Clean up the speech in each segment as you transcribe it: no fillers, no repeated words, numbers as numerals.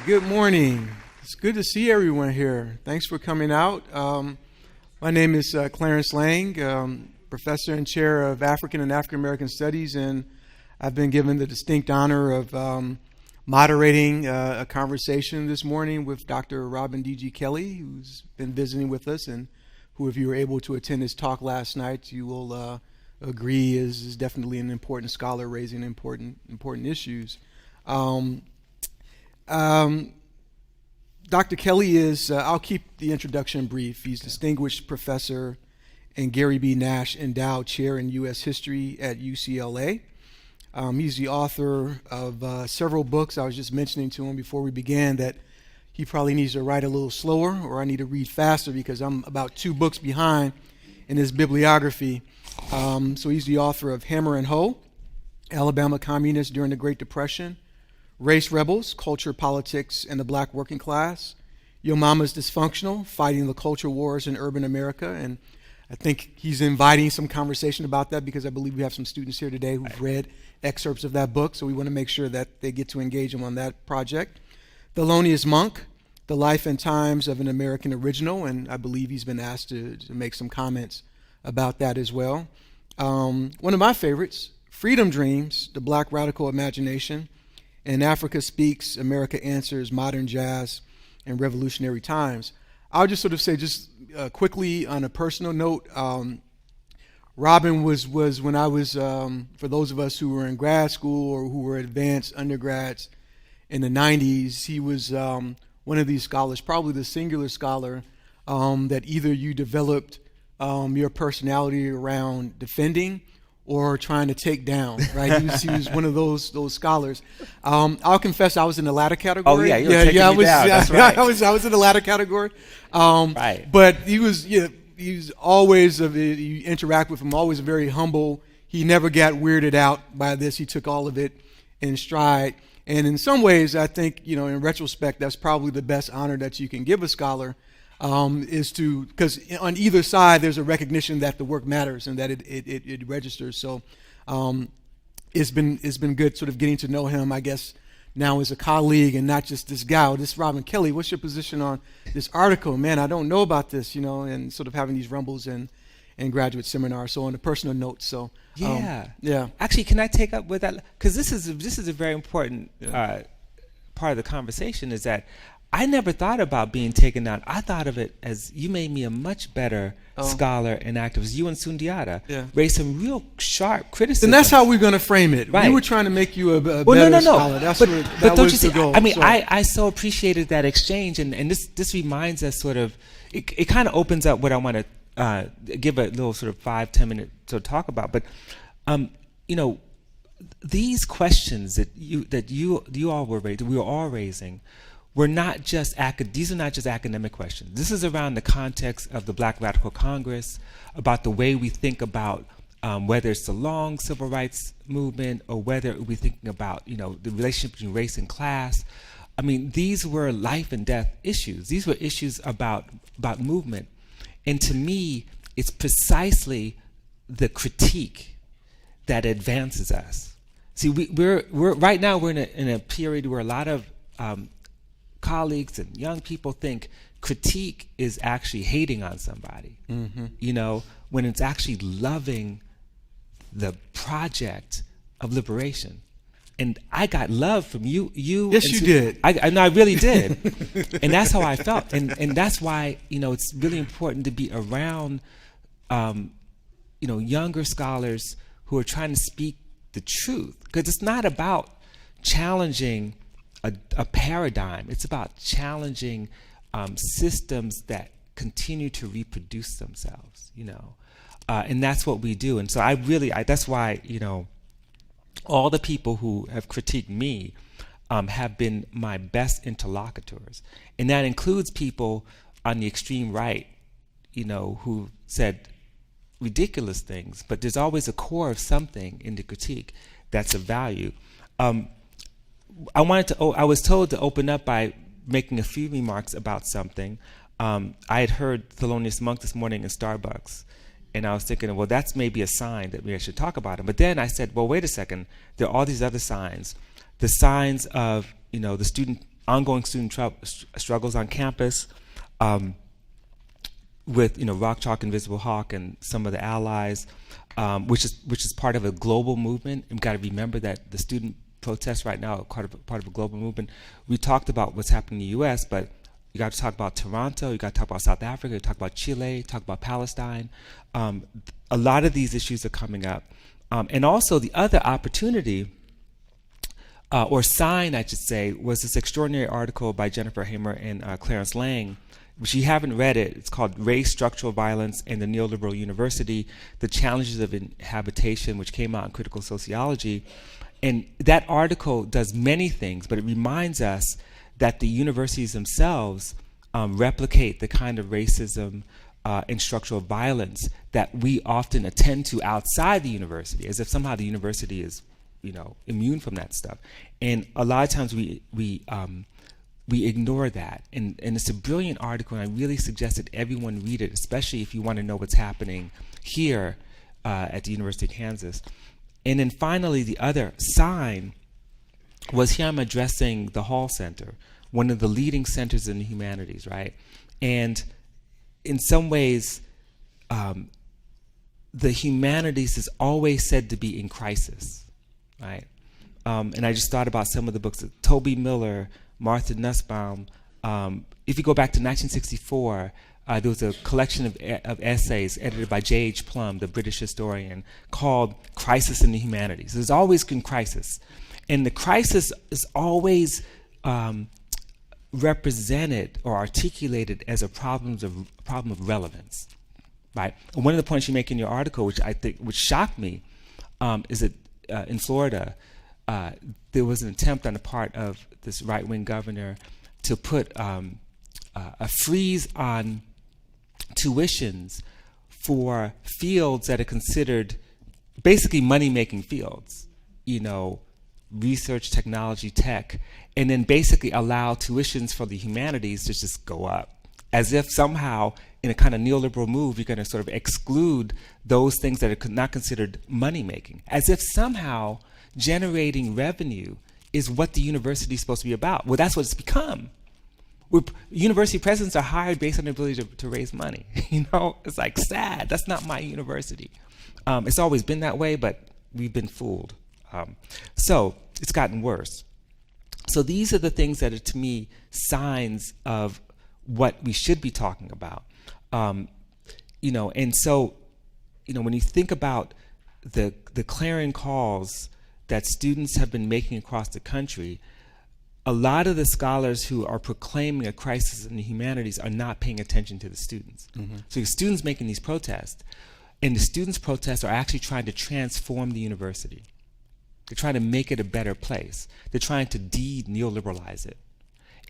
Good morning. It's good to see everyone here. Thanks for coming out. My name is Clarence Lang, professor and chair of African and African American Studies, and I've been given the distinct honor of moderating a conversation this morning with Dr. Robin D.G. Kelley, who's been visiting with us, and who, if you were able to attend his talk last night, you will agree is definitely an important scholar raising important issues. Dr. Kelley is, I'll keep the introduction brief. He's distinguished professor and Gary B. Nash Endowed Chair in U.S. History at UCLA. He's the author of several books. I was just mentioning to him before we began that he probably needs to write a little slower, or I need to read faster because I'm about 2 books behind in his bibliography. So he's the author of Hammer and Hoe, Alabama Communists During the Great Depression, Race Rebels, Culture, Politics, and the Black Working Class, Yo Mama's Dysfunctional, Fighting the Culture Wars in Urban America. And I think he's inviting some conversation about that because I believe we have some students here today who've read excerpts of that book, so we want to make sure that they get to engage him on that project. Thelonious Monk, The Life and Times of an American Original, and I believe he's been asked to make some comments about that as well. One of my favorites, Freedom Dreams, The Black Radical Imagination, and Africa Speaks, America Answers, Modern Jazz, and Revolutionary Times. I'll just sort of say, just quickly on a personal note, Robin was when I was, for those of us who were in grad school or who were advanced undergrads in the 90s, he was one of these scholars, probably the singular scholar that either you developed your personality around defending or trying to take down, right? He was one of those scholars. I'll confess, I was in the latter category. Oh yeah, you were taking me down. That's right. I was in the latter category. Right. But he was always, you interact with him, always very humble. He never got weirded out by this. He took all of it in stride. And in some ways, I think, in retrospect, that's probably the best honor that you can give a scholar. Is to, because on either side there's a recognition that the work matters and that it registers. So it's been good sort of getting to know him, I guess, now as a colleague and not just this guy. This Robin Kelley, what's your position on this article? Man, I don't know about this, and sort of having these rumbles and graduate seminars. So on a personal note, so yeah. Actually, can I take up with that? Because this is a very important part of the conversation. Is that I never thought about being taken down. I thought of it as you made me a much better scholar and activist. You and Sundiata raised some real sharp criticism. And that's how we're going to frame it. Right. We were trying to make you a better scholar. That's but that don't was you see, the goal. I mean, I so appreciated that exchange, and this reminds us sort of, it kind of opens up what I want to give a little sort of 5-10 minute to talk about. But these questions that you all were raising, we were all raising, these are not just academic questions. This is around the context of the Black Radical Congress, about the way we think about whether it's the long civil rights movement or whether we're thinking about the relationship between race and class. I mean, these were life and death issues. These were issues about movement, and to me, it's precisely the critique that advances us. See, we're right now we're in a period where a lot of colleagues and young people think critique is actually hating on somebody, when it's actually loving the project of liberation. And I got love from you. Yes, you did. I really did. And that's how I felt. And that's why, it's really important to be around, younger scholars who are trying to speak the truth. Because it's not about challenging a paradigm. It's about challenging systems that continue to reproduce themselves, and that's what we do. And so that's why, all the people who have critiqued me have been my best interlocutors. And that includes people on the extreme right, who said ridiculous things, but there's always a core of something in the critique that's of value. I was told to open up by making a few remarks about something. I had heard Thelonious Monk this morning in Starbucks, and I was thinking, well, that's maybe a sign that we should talk about him. But then I said, well, wait a second. There are all these other signs. The signs of, the student ongoing student struggles on campus, with Rock Chalk Invisible Hawk and some of the allies, which is part of a global movement. And we've got to remember that the student protests right now are part of a global movement. We talked about what's happening in the U.S., but you got to talk about Toronto, you got to talk about South Africa, you talk about Chile, talk about Palestine. A lot of these issues are coming up. And also the other opportunity, or sign, I should say, was this extraordinary article by Jennifer Hamer and Clarence Lang, which you haven't read it. It's called Race, Structural Violence, and the Neoliberal University, The Challenges of Inhabitation, which came out in Critical Sociology. And that article does many things, but it reminds us that the universities themselves replicate the kind of racism and structural violence that we often attend to outside the university, as if somehow the university is, immune from that stuff. And a lot of times we ignore that. And it's a brilliant article, and I really suggest that everyone read it, especially if you want to know what's happening here at the University of Kansas. And then finally, the other sign was here I'm addressing the Hall Center, one of the leading centers in the humanities, right? And in some ways, the humanities is always said to be in crisis, right? And I just thought about some of the books of Toby Miller, Martha Nussbaum. If you go back to 1964, there was a collection of essays edited by J.H. Plum, the British historian, called Crisis in the Humanities. There's always been crisis. And the crisis is always represented or articulated as a problem of relevance, right? And one of the points you make in your article, which shocked me, is that in Florida, there was an attempt on the part of this right-wing governor to put a freeze on tuitions for fields that are considered basically money-making fields, research, technology, tech, and then basically allow tuitions for the humanities to just go up, as if somehow in a kind of neoliberal move you're going to sort of exclude those things that are not considered money-making, as if somehow generating revenue is what the university is supposed to be about. Well, that's what it's become. University presidents are hired based on their ability to raise money. It's like sad. That's not my university. It's always been that way, but we've been fooled. So it's gotten worse. So these are the things that are, to me, signs of what we should be talking about. And so, when you think about the clarion calls that students have been making across the country, a lot of the scholars who are proclaiming a crisis in the humanities are not paying attention to the students. Mm-hmm. So the students making these protests, and the students' protests are actually trying to transform the university. They're trying to make it a better place. They're trying to de-neoliberalize it.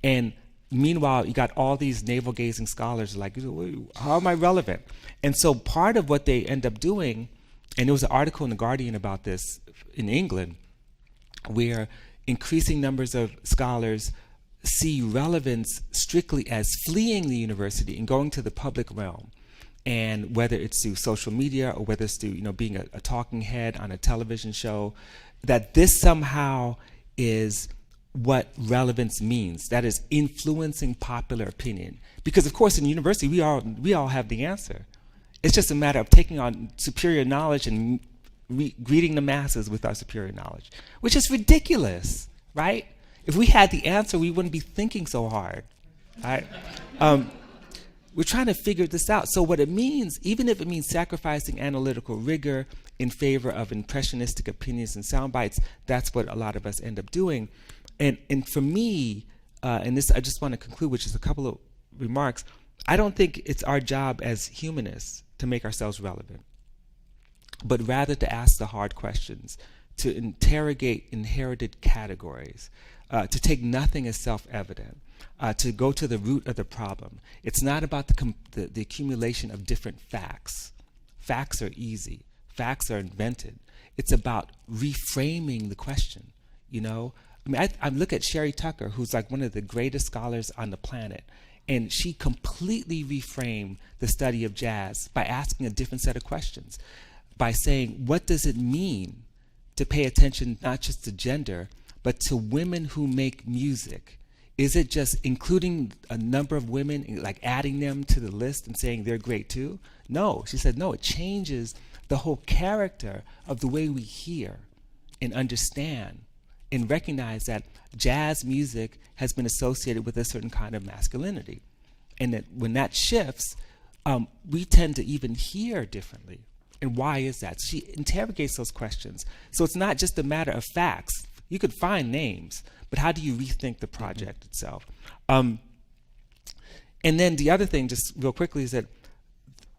And meanwhile, you got all these navel-gazing scholars like, how am I relevant? And so part of what they end up doing, and there was an article in The Guardian about this in England, where increasing numbers of scholars see relevance strictly as fleeing the university and going to the public realm. And whether it's through social media or whether it's through being a talking head on a television show, that this somehow is what relevance means. That is influencing popular opinion. Because of course in university we all have the answer. It's just a matter of taking on superior knowledge and greeting the masses with our superior knowledge, which is ridiculous, right? If we had the answer, we wouldn't be thinking so hard, right? We're trying to figure this out. So what it means, even if it means sacrificing analytical rigor in favor of impressionistic opinions and sound bites, that's what a lot of us end up doing. And for me, and this I just want to conclude, which is a couple of remarks, I don't think it's our job as humanists to make ourselves relevant, but rather to ask the hard questions, to interrogate inherited categories, to take nothing as self-evident, to go to the root of the problem. It's not about the accumulation of different facts. Facts are easy. Facts are invented. It's about reframing the question, I look at Sherry Tucker, who's like one of the greatest scholars on the planet, and she completely reframed the study of jazz by asking a different set of questions, by saying, what does it mean to pay attention not just to gender, but to women who make music Is it just including a number of women, like adding them to the list and saying they're great too? No, she said, no, it changes the whole character of the way we hear and understand and recognize that jazz music has been associated with a certain kind of masculinity. And that when that shifts, we tend to even hear differently. And why is that? She interrogates those questions. So it's not just a matter of facts. You could find names, but how do you rethink the project itself? And then the other thing, just real quickly, is that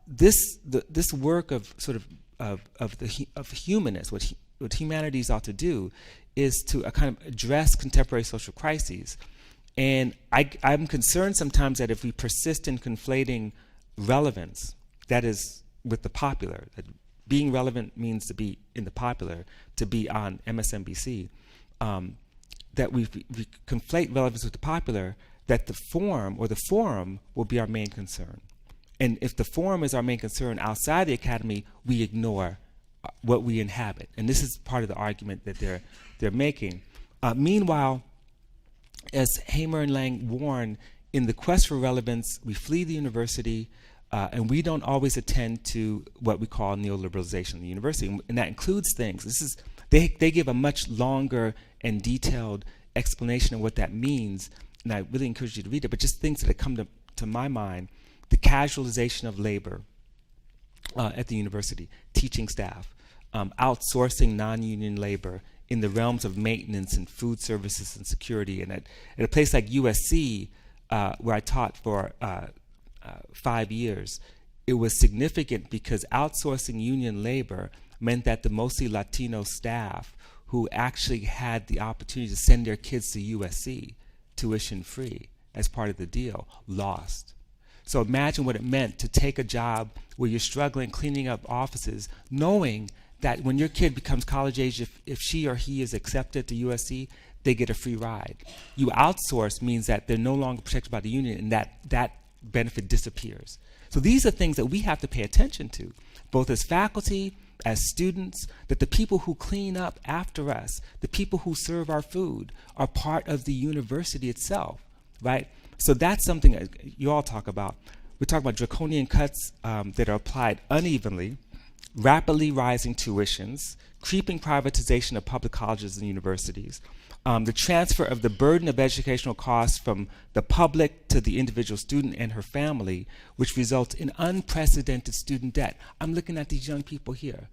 this work of sort of humanists, what humanities ought to do, is to kind of address contemporary social crises. And I'm concerned sometimes that if we persist in conflating relevance, that is, with the popular, that being relevant means to be in the popular, to be on MSNBC, that we conflate relevance with the popular, that the form or the forum will be our main concern. And if the forum is our main concern outside the academy, we ignore what we inhabit. And this is part of the argument that they're making. Meanwhile, as Hamer and Lang warn, in the quest for relevance, we flee the university, and we don't always attend to what we call neoliberalization of the university. And that includes things. They give a much longer and detailed explanation of what that means, and I really encourage you to read it, but just things that have come to my mind: the casualization of labor at the university, teaching staff, outsourcing non-union labor in the realms of maintenance and food services and security. And at a place like USC, where I taught for 5 years, it was significant because outsourcing union labor meant that the mostly Latino staff who actually had the opportunity to send their kids to USC tuition free as part of the deal lost. So imagine what it meant to take a job where you're struggling cleaning up offices, knowing that when your kid becomes college age, if she or he is accepted to USC, they get a free ride. You outsource means that they're no longer protected by the union, and that benefit disappears. So these are things that we have to pay attention to, both as faculty, as students, that the people who clean up after us, the people who serve our food, are part of the university itself, right? So that's something that you all talk about. We talk about draconian cuts that are applied unevenly, rapidly rising tuitions, creeping privatization of public colleges and universities, the transfer of the burden of educational costs from the public to the individual student and her family, which results in unprecedented student debt. I'm looking at these young people here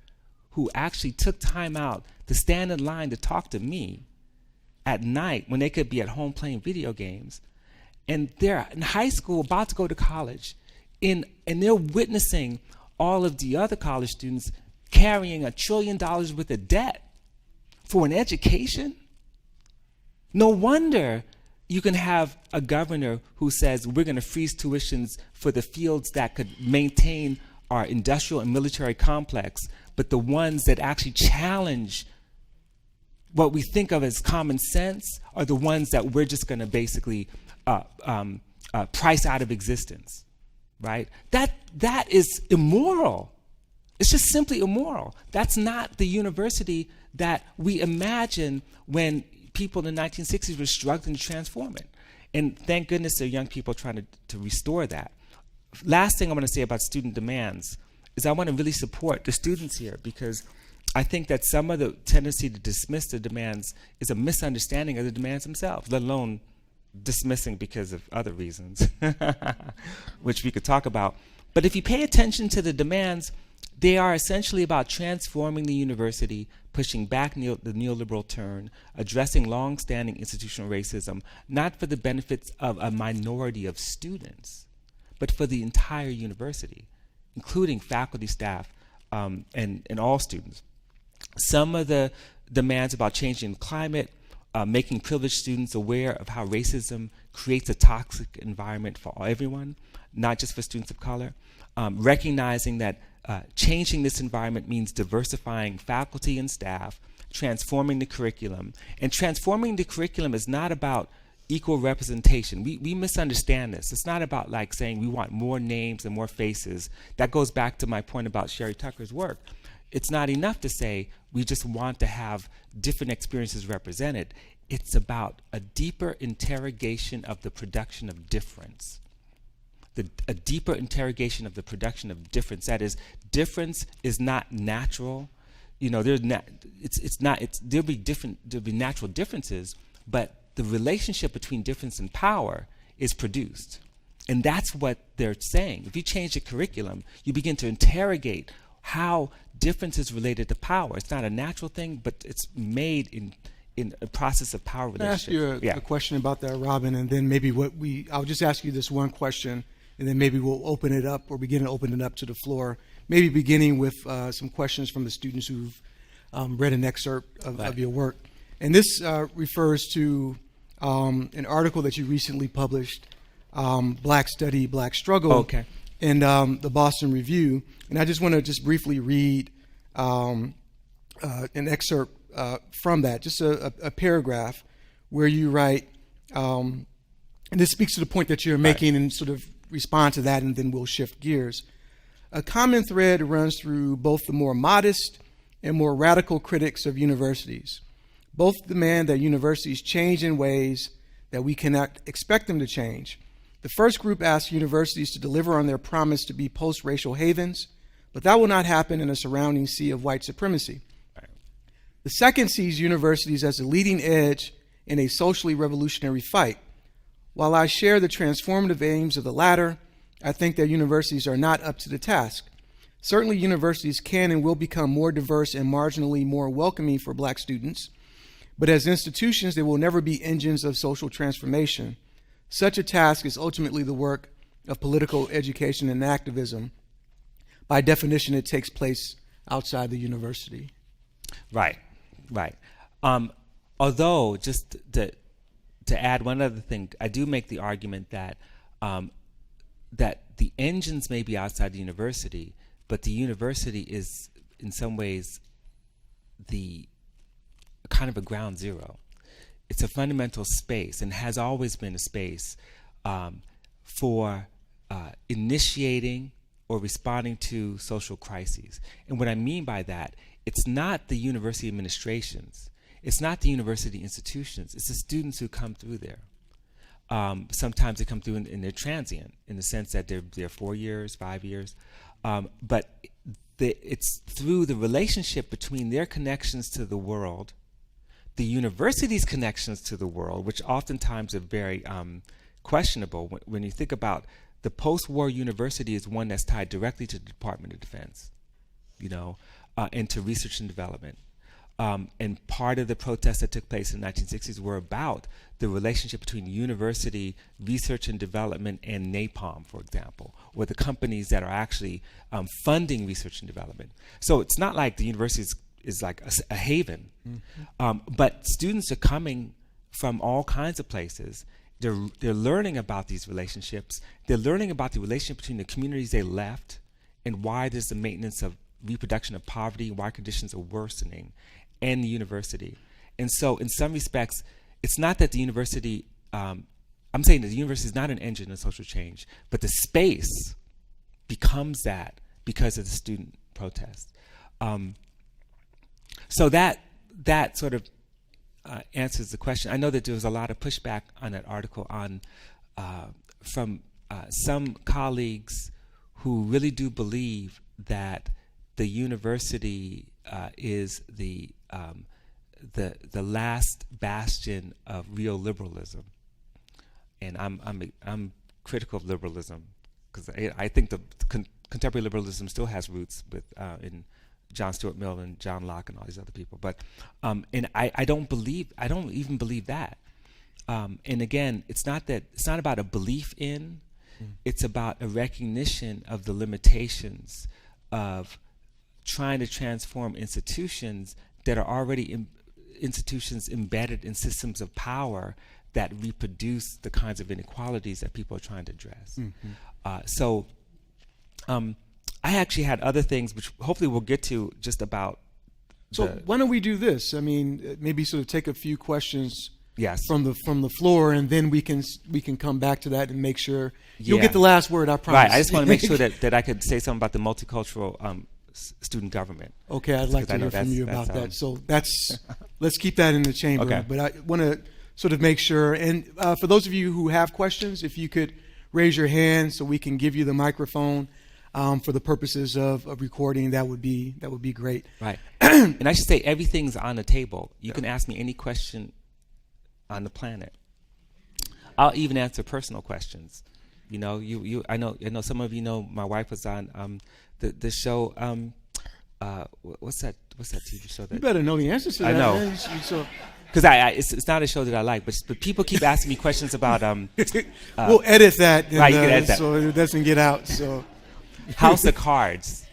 who actually took time out to stand in line to talk to me at night when they could be at home playing video games. And they're in high school, about to go to college, and they're witnessing all of the other college students carrying $1 trillion worth of debt for an education. No wonder you can have a governor who says we're going to freeze tuitions for the fields that could maintain our industrial and military complex, but the ones that actually challenge what we think of as common sense are the ones that we're just going to basically price out of existence, right? That is immoral. It's just simply immoral. That's not the university that we imagine when people in the 1960s were struggling to transform it. And thank goodness there are young people trying to restore that. Last thing I want to say about student demands is I want to really support the students here, because I think that some of the tendency to dismiss the demands is a misunderstanding of the demands themselves, let alone dismissing because of other reasons, which we could talk about. But if you pay attention to the demands, they are essentially about transforming the university, pushing back the neoliberal turn, addressing long-standing institutional racism, not for the benefits of a minority of students, but for the entire university, including faculty, staff, and all students. Some of the demands about changing the climate, making privileged students aware of how racism creates a toxic environment for everyone, not just for students of color, recognizing that changing this environment means diversifying faculty and staff, transforming the curriculum. And transforming the curriculum is not about equal representation. We misunderstand this. It's not about like saying we want more names and more faces. That goes back to my point about Sherry Tucker's work. It's not enough to say we just want to have different experiences represented. it's about a deeper interrogation of the production of difference. A deeper interrogation of the production of difference. That is, difference is not natural. You know, there'll be natural differences, but the relationship between difference and power is produced. And that's what they're saying. If you change the curriculum, you begin to interrogate how difference is related to power. It's not a natural thing, but it's made in a process of power relationship. Can I ask you a question about that, Robin, and then maybe I'll just ask you this one question, and then maybe we'll open it up or begin to open it up to the floor, maybe beginning with some questions from the students who've read an excerpt of your work. And this refers to an article that you recently published, Black Study, Black Struggle, in the Boston Review. And I just want to just briefly read an excerpt from that, just a paragraph where you write, and this speaks to the point that you're making and sort of respond to that, and then we'll shift gears. A common thread runs through both the more modest and more radical critics of universities. Both demand that universities change in ways that we cannot expect them to change. The first group asks universities to deliver on their promise to be post-racial havens, but that will not happen in a surrounding sea of white supremacy. The second sees universities as a leading edge in a socially revolutionary fight. While I share the transformative aims of the latter, I think that universities are not up to the task. Certainly, universities can and will become more diverse and marginally more welcoming for Black students, but as institutions, they will never be engines of social transformation. Such a task is ultimately the work of political education and activism. By definition, it takes place outside the university. Right. Although, just to add one other thing, I do make the argument that that the engines may be outside the university, but the university is, in some ways, the kind of a ground zero. It's a fundamental space and has always been a space for initiating or responding to social crises. And what I mean by that, it's not the university administrations, it's not the university institutions, it's the students who come through there. Sometimes they come through in their transient, in the sense that they're 4 years, 5 years, but it's through the relationship between their connections to the world, the university's connections to the world, which oftentimes are very questionable. When you think about the post-war university, is one that's tied directly to the Department of Defense, and to research and development. And part of the protests that took place in the 1960s were about the relationship between university research and development and NAPALM, for example, or the companies that are actually funding research and development. So it's not like the university is like a haven, but students are coming from all kinds of places. They're learning about these relationships. They're learning about the relationship between the communities they left and why there's the maintenance of reproduction of poverty, why conditions are worsening, and the university. And so in some respects, it's not that the university, I'm saying that the university is not an engine of social change, but the space becomes that because of the student protest. So that sort of answers the question. I know that there was a lot of pushback on that article from some colleagues who really do believe that the university is the last bastion of real liberalism, and I'm critical of liberalism because I think the contemporary liberalism still has roots in John Stuart Mill and John Locke and all these other people. But and I don't even believe that. And again, it's not about a belief in. It's about a recognition of the limitations of trying to transform institutions that are already institutions embedded in systems of power that reproduce the kinds of inequalities that people are trying to address. So I actually had other things, which hopefully we'll get to, just about. So why don't we do this? I mean, maybe sort of take a few questions Yes. from the floor, and then we can come back to that and make sure you'll get the last word. I promise. Right. I just want to make sure that I could say something about the multicultural student government. Okay, I'd like Because to I know hear from you about that. So let's keep that in the chamber. Okay. But I want to sort of make sure, and for those of you who have questions, if you could raise your hand so we can give you the microphone for the purposes of recording, that would be great. Right. And I should say everything's on the table. You can ask me any question on the planet. I'll even answer personal questions. You know, I know some of you know my wife was on the show. What's that TV show that? You better know the answers to that. I know. Man. Because it's not a show that I like, but people keep asking me questions about we'll edit that, and, right, you can edit that. so it doesn't get out. So House of Cards.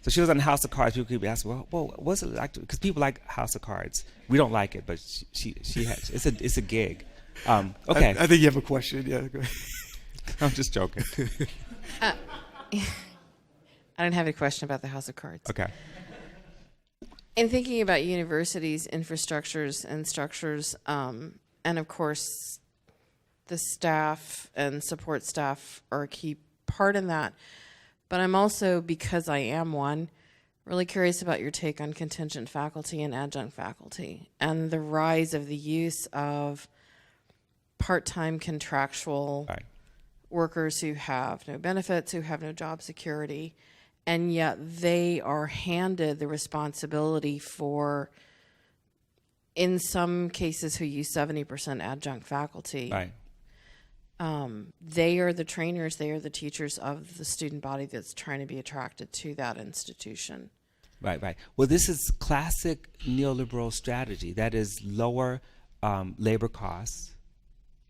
So she was on House of Cards. People keep asking, well, what's it like? Because people like House of Cards. We don't like it, but she has. It's a gig. Okay. I think you have a question. Yeah. Go ahead. I'm just joking. I don't have a question about the House of Cards. Okay. In thinking about universities, infrastructures, and structures, and of course, the staff and support staff are a key part in that. But I'm also, because I am one, really curious about your take on contingent faculty and adjunct faculty and the rise of the use of part-time contractual Right. workers who have no benefits, who have no job security, and yet they are handed the responsibility for, in some cases, who use 70% adjunct faculty. Right. They are the trainers, they are the teachers of the student body that's trying to be attracted to that institution. Right. Well, this is classic neoliberal strategy. That is lower labor costs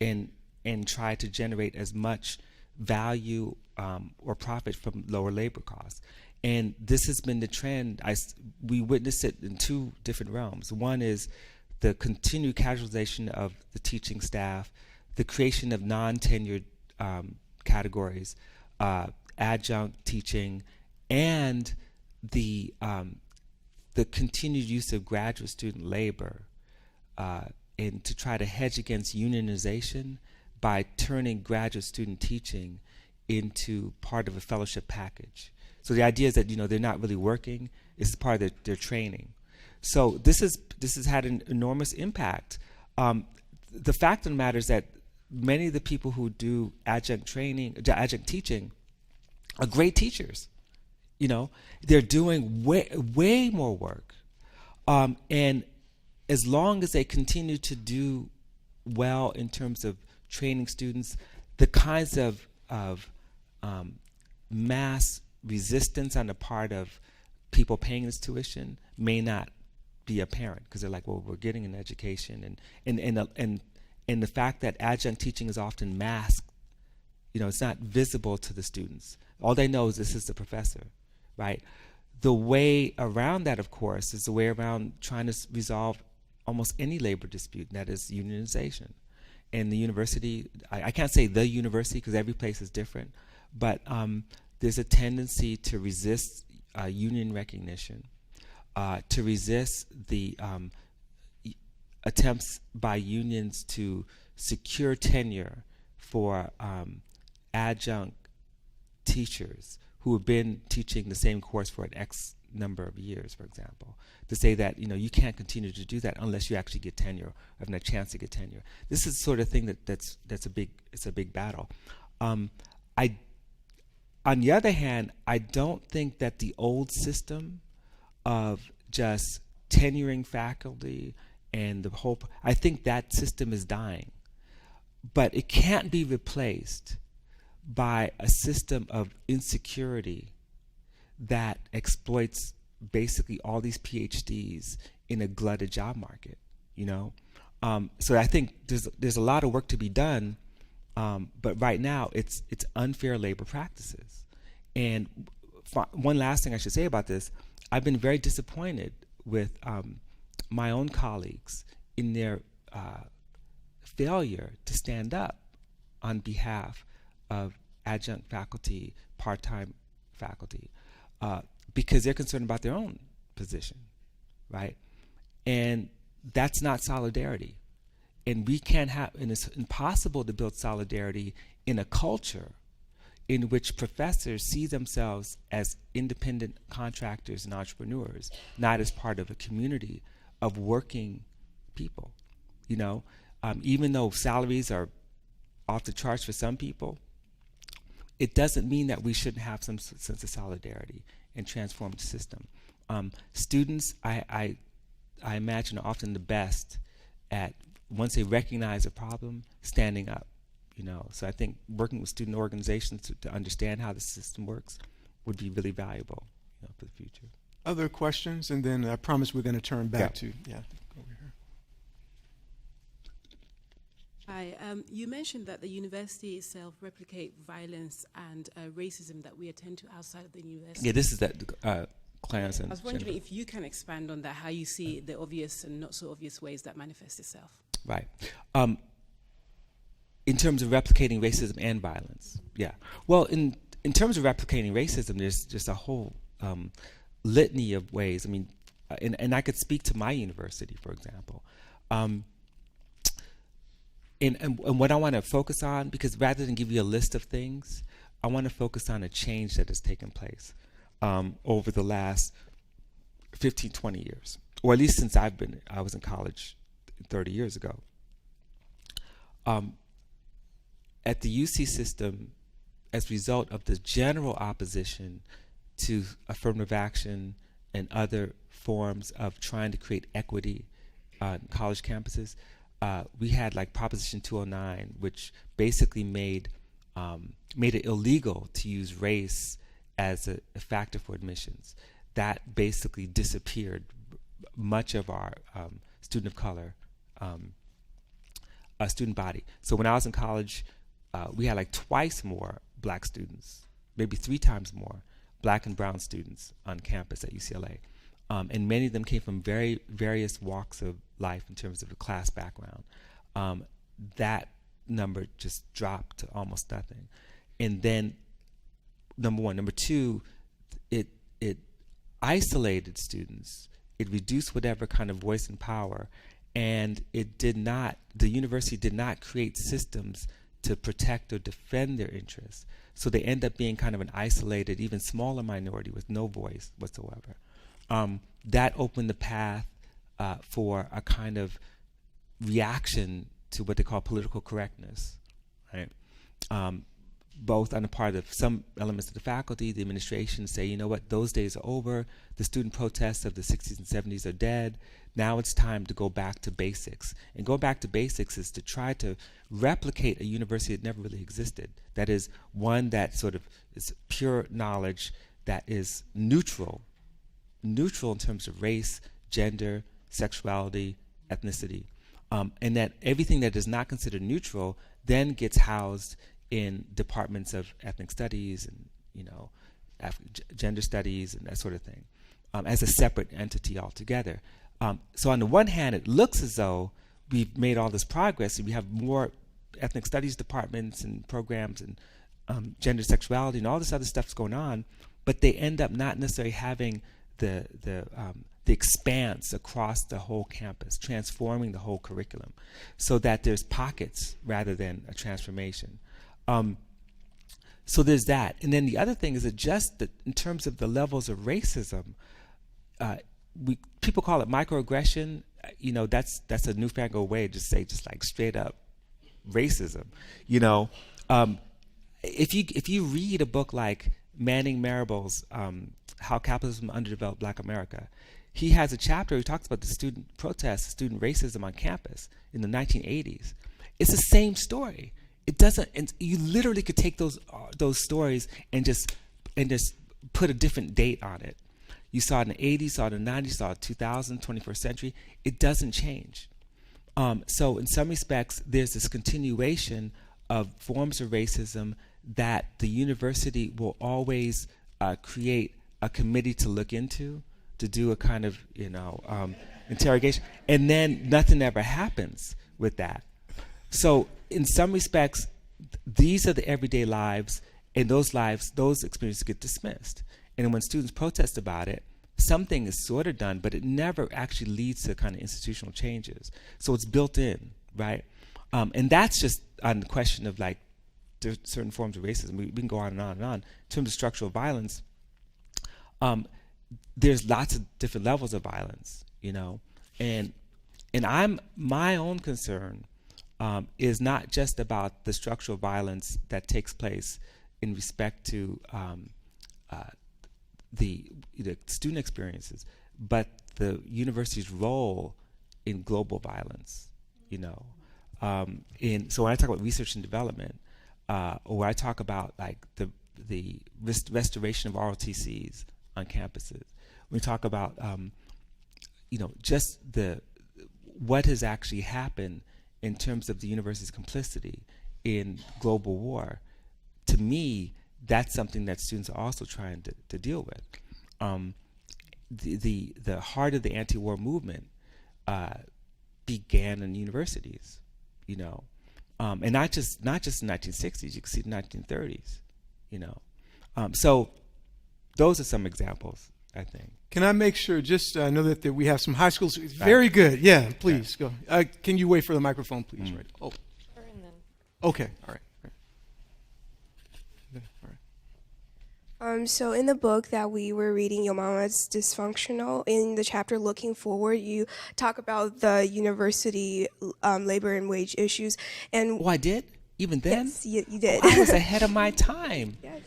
and try to generate as much value or profit from lower labor costs. And this has been the trend. We witness it in two different realms. One is the continued casualization of the teaching staff, the creation of non-tenured categories, adjunct teaching, and the continued use of graduate student labor and to try to hedge against unionization by turning graduate student teaching into part of a fellowship package. So the idea is that they're not really working; it's part of their training. So this has had an enormous impact. The fact of the matter is that many of the people who do adjunct teaching are great teachers. They're doing way more work, and as long as they continue to do well in terms of training students, the kinds of mass resistance on the part of people paying this tuition may not be apparent because they're like, well, we're getting an education, and the fact that adjunct teaching is often masked, it's not visible to the students. All they know is this is the professor, right? The way around that, of course, is the way around trying to resolve almost any labor dispute, and that is unionization. And the university, I can't say the university because every place is different, but there's a tendency to resist union recognition, to resist the attempts by unions to secure tenure for adjunct teachers who have been teaching the same course for an X number of years, for example, to say that you can't continue to do that unless you actually get tenure or have a chance to get tenure. This is the sort of thing that's a big battle. On the other hand, I don't think that the old system of just tenuring faculty and the whole, I think that system is dying. But it can't be replaced by a system of insecurity that exploits basically all these PhDs in a glutted job market, So I think there's a lot of work to be done, but right now it's unfair labor practices. And one last thing I should say about this, I've been very disappointed with my own colleagues in their failure to stand up on behalf of adjunct faculty, part-time faculty, because they're concerned about their own position, right? And that's not solidarity. And we can't have, and it's impossible to build solidarity in a culture in which professors see themselves as independent contractors and entrepreneurs, not as part of a community of working people. You know, even though salaries are off the charts for some people, it doesn't mean that we shouldn't have some sense of solidarity and transform the system. Students, I imagine, are often the best at, once they recognize a problem, standing up. You know, so I think working with student organizations to understand how the system works would be really valuable, you know, for the future. Other questions, and then I promise we're going to turn back to over here. Hi, you mentioned that the university itself replicate violence and racism that we attend to outside of the university. Yeah, this is that Clarence and I was wondering Jennifer. if you can expand on that, how you see the obvious and not so obvious ways that manifest itself. Right. In terms of replicating racism and violence, yeah. Well, in terms of replicating racism, there's just a whole litany of ways. I mean, and I could speak to my university, for example. And what I want to focus on, because rather than give you a list of things, I want to focus on a change that has taken place over the last 15, 20 years, or at least since I was in college 30 years ago. At the UC system, as a result of the general opposition to affirmative action and other forms of trying to create equity on college campuses, we had like Proposition 209, which basically made it illegal to use race as a factor for admissions. That basically disappeared much of our student of color student body. So when I was in college, we had like twice more black students, maybe 3 times more black and brown students on campus at UCLA. And many of them came from very various walks of life in terms of a class background. That number just dropped to almost nothing. And then, number one. Number two, it isolated students. It reduced whatever kind of voice and power. And the university did not create systems to protect or defend their interests. So they end up being kind of an isolated, even smaller minority with no voice whatsoever. That opened the path for a kind of reaction to what they call political correctness, right? Both on the part of some elements of the faculty, the administration say, you know what, those days are over. The student protests of the 60s and 70s are dead. Now it's time to go back to basics. And go back to basics is to try to replicate a university that never really existed. That is one that sort of is pure knowledge, that is neutral in terms of race, gender, sexuality, ethnicity. And that everything that is not considered neutral then gets housed in departments of ethnic studies and, you know, gender studies and that sort of thing, as a separate entity altogether. So on the one hand, it looks as though we've made all this progress and we have more ethnic studies departments and programs and gender sexuality and all this other stuff's going on, but they end up not necessarily having the expanse across the whole campus, transforming the whole curriculum, so that there's pockets rather than a transformation. So there's that. And then the other thing is that just that in terms of the levels of racism, people call it microaggression. You know, that's a newfangled way to say just like straight up racism. You know, if you read a book like Manning Marable's How Capitalism Underdeveloped Black America, he has a chapter where he talks about the student protests, student racism on campus in the 1980s. It's the same story. It doesn't, and you literally could take those stories and just put a different date on it. You saw it in the 80s, saw it in the 90s, saw it 2000, 21st century. It doesn't change. So in some respects, there's this continuation of forms of racism that the university will always create a committee to look into, to do a kind of, interrogation, and then nothing ever happens with that. So in some respects, these are the everyday lives, and those experiences get dismissed. And when students protest about it, something is sort of done, but it never actually leads to kind of institutional changes. So it's built in, right? And that's just on the question of like certain forms of racism. We can go on and on and on. In terms of structural violence, there's lots of different levels of violence, and my own concern is not just about the structural violence that takes place in respect to the student experiences, but the university's role in global violence. So when I talk about research and development, or I talk about like the restoration of ROTCs on campuses, we talk about just what has actually happened in terms of the university's complicity in global war. To me, that's something that students are also trying to deal with. The heart of the anti-war movement began in universities, and not just in the 1960s. You can see the 1930s, So those are some examples, I think. Can I make sure, I know that we have some high schools. Very good. Yeah, please, go. Can you wait for the microphone, please? Right. Oh. Okay, all right. So in the book that we were reading, Your Mama's Dysfunctional, in the chapter Looking Forward, you talk about the university labor and wage issues. And I did? Even then? Yes, you did. I was ahead of my time. Yes.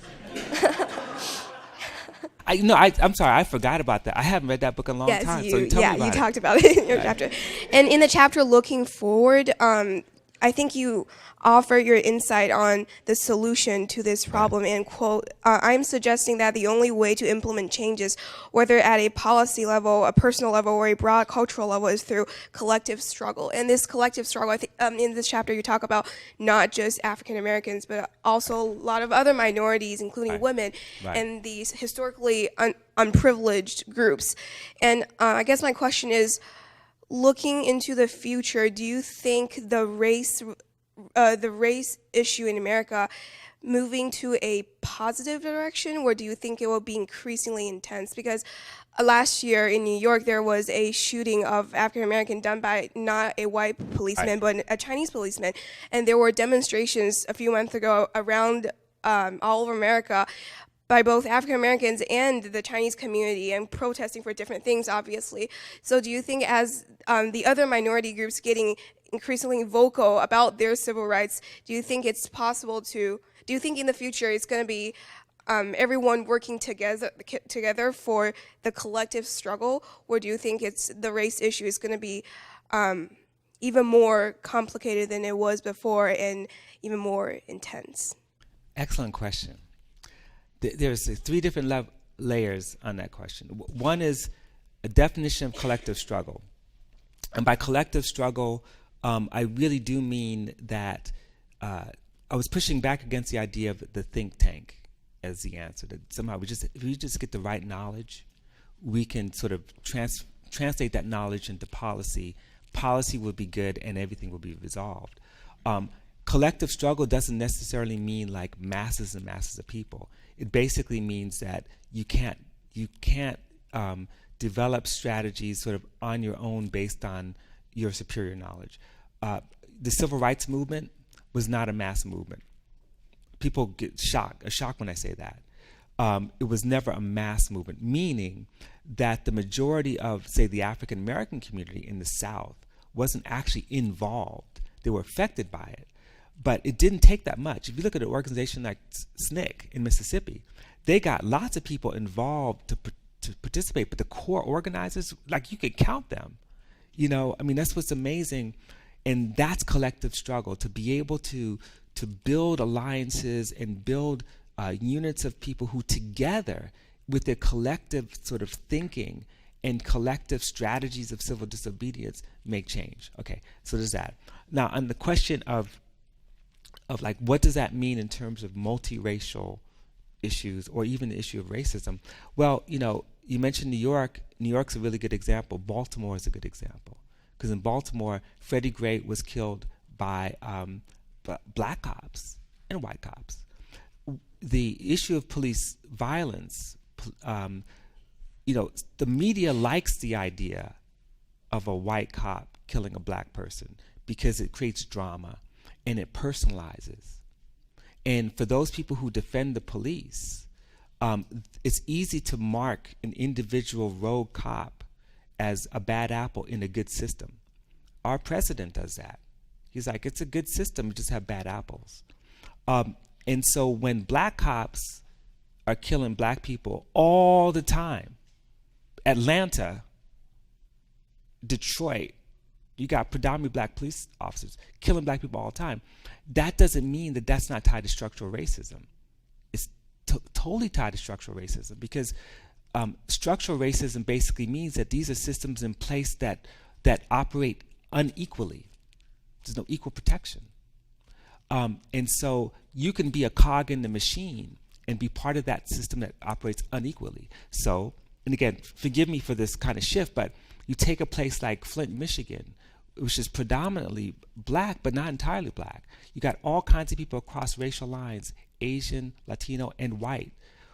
I'm sorry, I forgot about that. I haven't read that book in a long time. So tell me about you talked about it in your chapter. And in the chapter Looking Forward, I think you offer your insight on the solution to this problem, and quote, I'm suggesting that the only way to implement changes, whether at a policy level, a personal level, or a broad cultural level, is through collective struggle. And this collective struggle, I think in this chapter you talk about not just African Americans, but also a lot of other minorities, including women, and these historically unprivileged groups. And I guess my question is, looking into the future, do you think the race issue in America moving to a positive direction, or do you think it will be increasingly intense? Because last year in New York, there was a shooting of African American done by not a white policeman, but a Chinese policeman, and there were demonstrations a few months ago around all over America by both African Americans and the Chinese community, and protesting for different things, obviously. So do you think as the other minority groups getting increasingly vocal about their civil rights, do you think it's possible do you think in the future it's going to be everyone working together for the collective struggle, or do you think the race issue is going to be even more complicated than it was before and even more intense? Excellent question. There's 3 different layers on that question. One is a definition of collective struggle. And by collective struggle, I really do mean that I was pushing back against the idea of the think tank as the answer. That somehow if we just get the right knowledge, we can sort of translate that knowledge into policy. Policy will be good and everything will be resolved. Collective struggle doesn't necessarily mean like masses and masses of people. It basically means that you can't develop strategies sort of on your own based on your superior knowledge. The civil rights movement was not a mass movement. People get shocked when I say that. It was never a mass movement, meaning that the majority of, say, the African American community in the South wasn't actually involved. They were affected by it. But it didn't take that much. If you look at an organization like SNCC in Mississippi, they got lots of people involved to participate, but the core organizers, like you could count them. That's what's amazing. And that's collective struggle, to be able to build alliances and build units of people who together, with their collective sort of thinking and collective strategies of civil disobedience, make change. Okay, so there's that. Now, on the question of like, what does that mean in terms of multiracial issues or even the issue of racism? Well, you mentioned New York. New York's a really good example. Baltimore is a good example. Because in Baltimore, Freddie Gray was killed by black cops and white cops. The issue of police violence, the media likes the idea of a white cop killing a black person because it creates drama and it personalizes. And for those people who defend the police, it's easy to mark an individual rogue cop as a bad apple in a good system. Our president does that. He's like, it's a good system, we just have bad apples. And so when black cops are killing black people all the time, Atlanta, Detroit, you got predominantly black police officers killing black people all the time. That doesn't mean that that's not tied to structural racism. It's totally tied to structural racism, because structural racism basically means that these are systems in place that operate unequally. There's no equal protection. And so you can be a cog in the machine and be part of that system that operates unequally. So, and again, forgive me for this kind of shift, but you take a place like Flint, Michigan, which is predominantly black, but not entirely black. You got all kinds of people across racial lines, Asian, Latino, and white,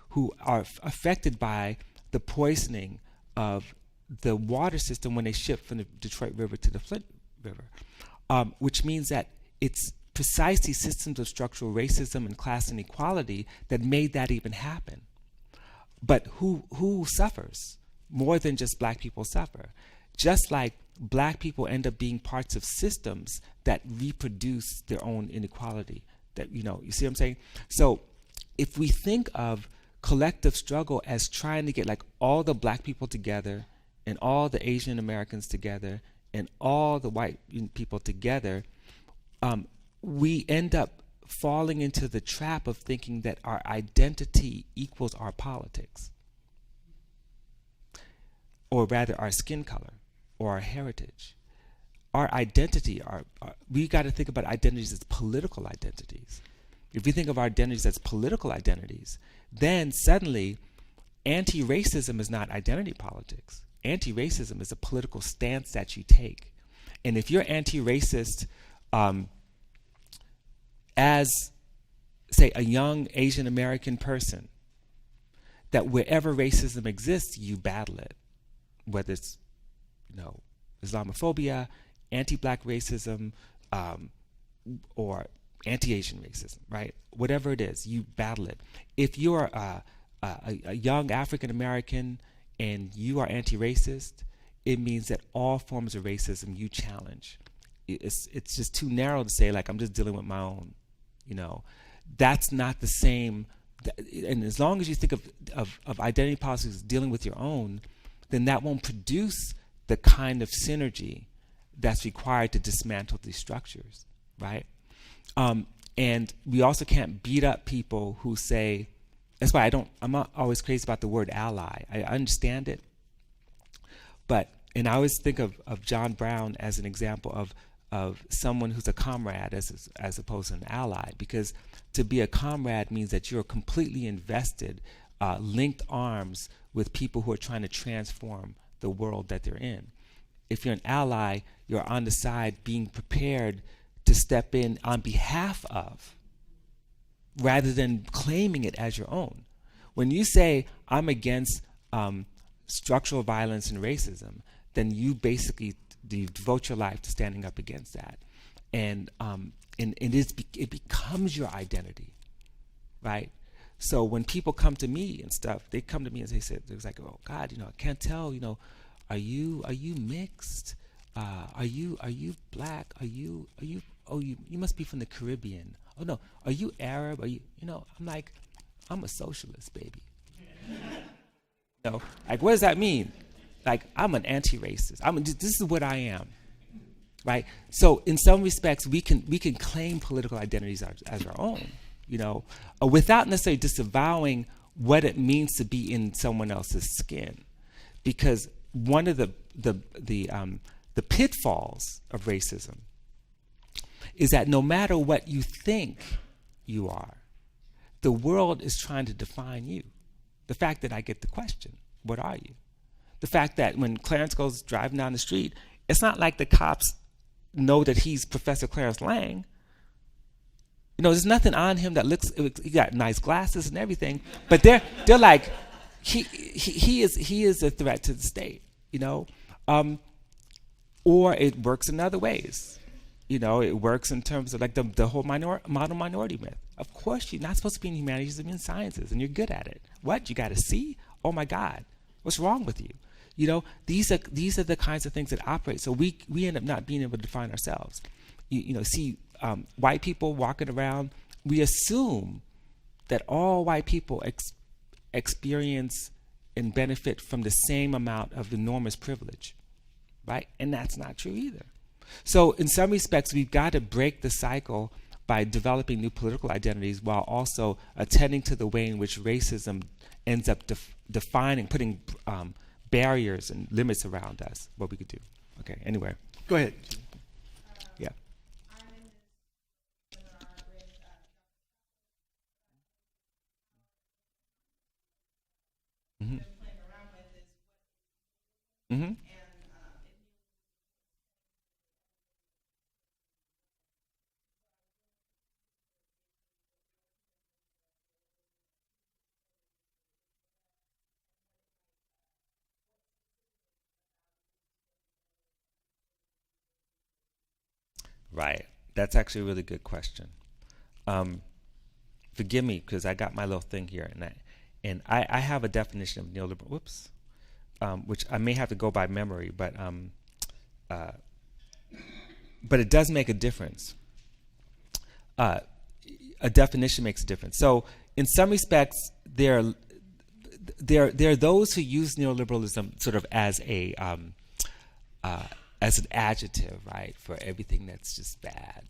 who are affected by the poisoning of the water system when they ship from the Detroit River to the Flint River, which means that it's precisely systems of structural racism and class inequality that made that even happen. But who suffers? More than just black people suffer. Just like black people end up being parts of systems that reproduce their own inequality. That, you see what I'm saying? So if we think of collective struggle as trying to get like all the black people together and all the Asian Americans together and all the white people together, we end up falling into the trap of thinking that our identity equals our politics, or rather our skin color or our heritage. Our identity, we got to think about identities as political identities. If we think of our identities as political identities, then suddenly anti-racism is not identity politics. Anti-racism is a political stance that you take. And if you're anti-racist as, say, a young Asian American person, that wherever racism exists, you battle it. Whether it's, Islamophobia, anti-black racism, or anti-Asian racism, right? Whatever it is, you battle it. If you're a young African American and you are anti-racist, it means that all forms of racism you challenge. It's just too narrow to say, like, I'm just dealing with my own. That's not the same. And as long as you think of identity politics as dealing with your own, then that won't produce the kind of synergy that's required to dismantle these structures, right? And we also can't beat up people who say, that's why I'm not always crazy about the word ally. I understand it, and I always think of John Brown as an example of someone who's a comrade as opposed to an ally, because to be a comrade means that you're completely invested, linked arms with people who are trying to transform the world that they're in. If you're an ally, you're on the side being prepared to step in on behalf of, rather than claiming it as your own. When you say, I'm against structural violence and racism, then you basically devote your life to standing up against that. And it becomes your identity, right? So when people come to me and stuff, they come to me and they say, it's like, oh God, I can't tell, are you mixed? Are you black? You must be from the Caribbean. Oh no, are you Arab? Are you, I'm like, I'm a socialist, baby. Like, what does that mean? Like, I'm an anti-racist. This is what I am, right? So in some respects, we can claim political identities as our own, without necessarily disavowing what it means to be in someone else's skin, because one of the pitfalls of racism is that no matter what you think you are, the world is trying to define you. The fact that I get the question, what are you? The fact that when Clarence goes driving down the street, it's not like the cops know that he's Professor Clarence Lang. There's nothing on him that looks, he got nice glasses and everything, but they're like, he is a threat to the state, or it works in other ways. It works in terms of like the whole model minority myth. Of course, you're not supposed to be in humanities and in sciences, and you're good at it. What? You got a C? Oh my God, what's wrong with you? You know, these are the kinds of things that operate. So we end up not being able to define ourselves. See white people walking around. We assume that all white people experience and benefit from the same amount of enormous privilege, right? And that's not true either. So in some respects, we've got to break the cycle by developing new political identities while also attending to the way in which racism ends up defining, putting barriers and limits around us, what we could do. Okay, anyway. Go ahead. Yeah. Mm-hmm. Mm-hmm. Right. That's actually a really good question. Forgive me because I got my little thing here, and I have a definition of neoliberal. Whoops. Which I may have to go by memory, but it does make a difference. A definition makes a difference. So, in some respects, there are those who use neoliberalism sort of as an adjective, right, for everything that's just bad.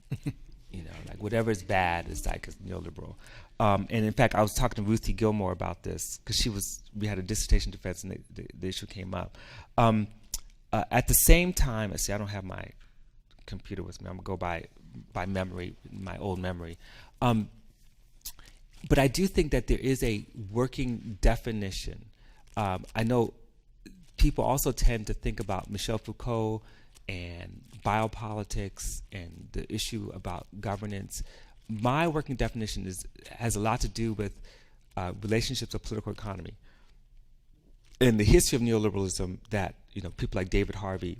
Like whatever is bad is like neoliberal. And in fact, I was talking to Ruthie Gilmore about this because we had a dissertation defense and the issue came up. At the same time, I don't have my computer with me. I'm gonna go by memory, my old memory. But I do think that there is a working definition. I know people also tend to think about Michel Foucault and biopolitics and the issue about governance. My working definition has a lot to do with relationships of political economy. In the history of neoliberalism, that people like David Harvey,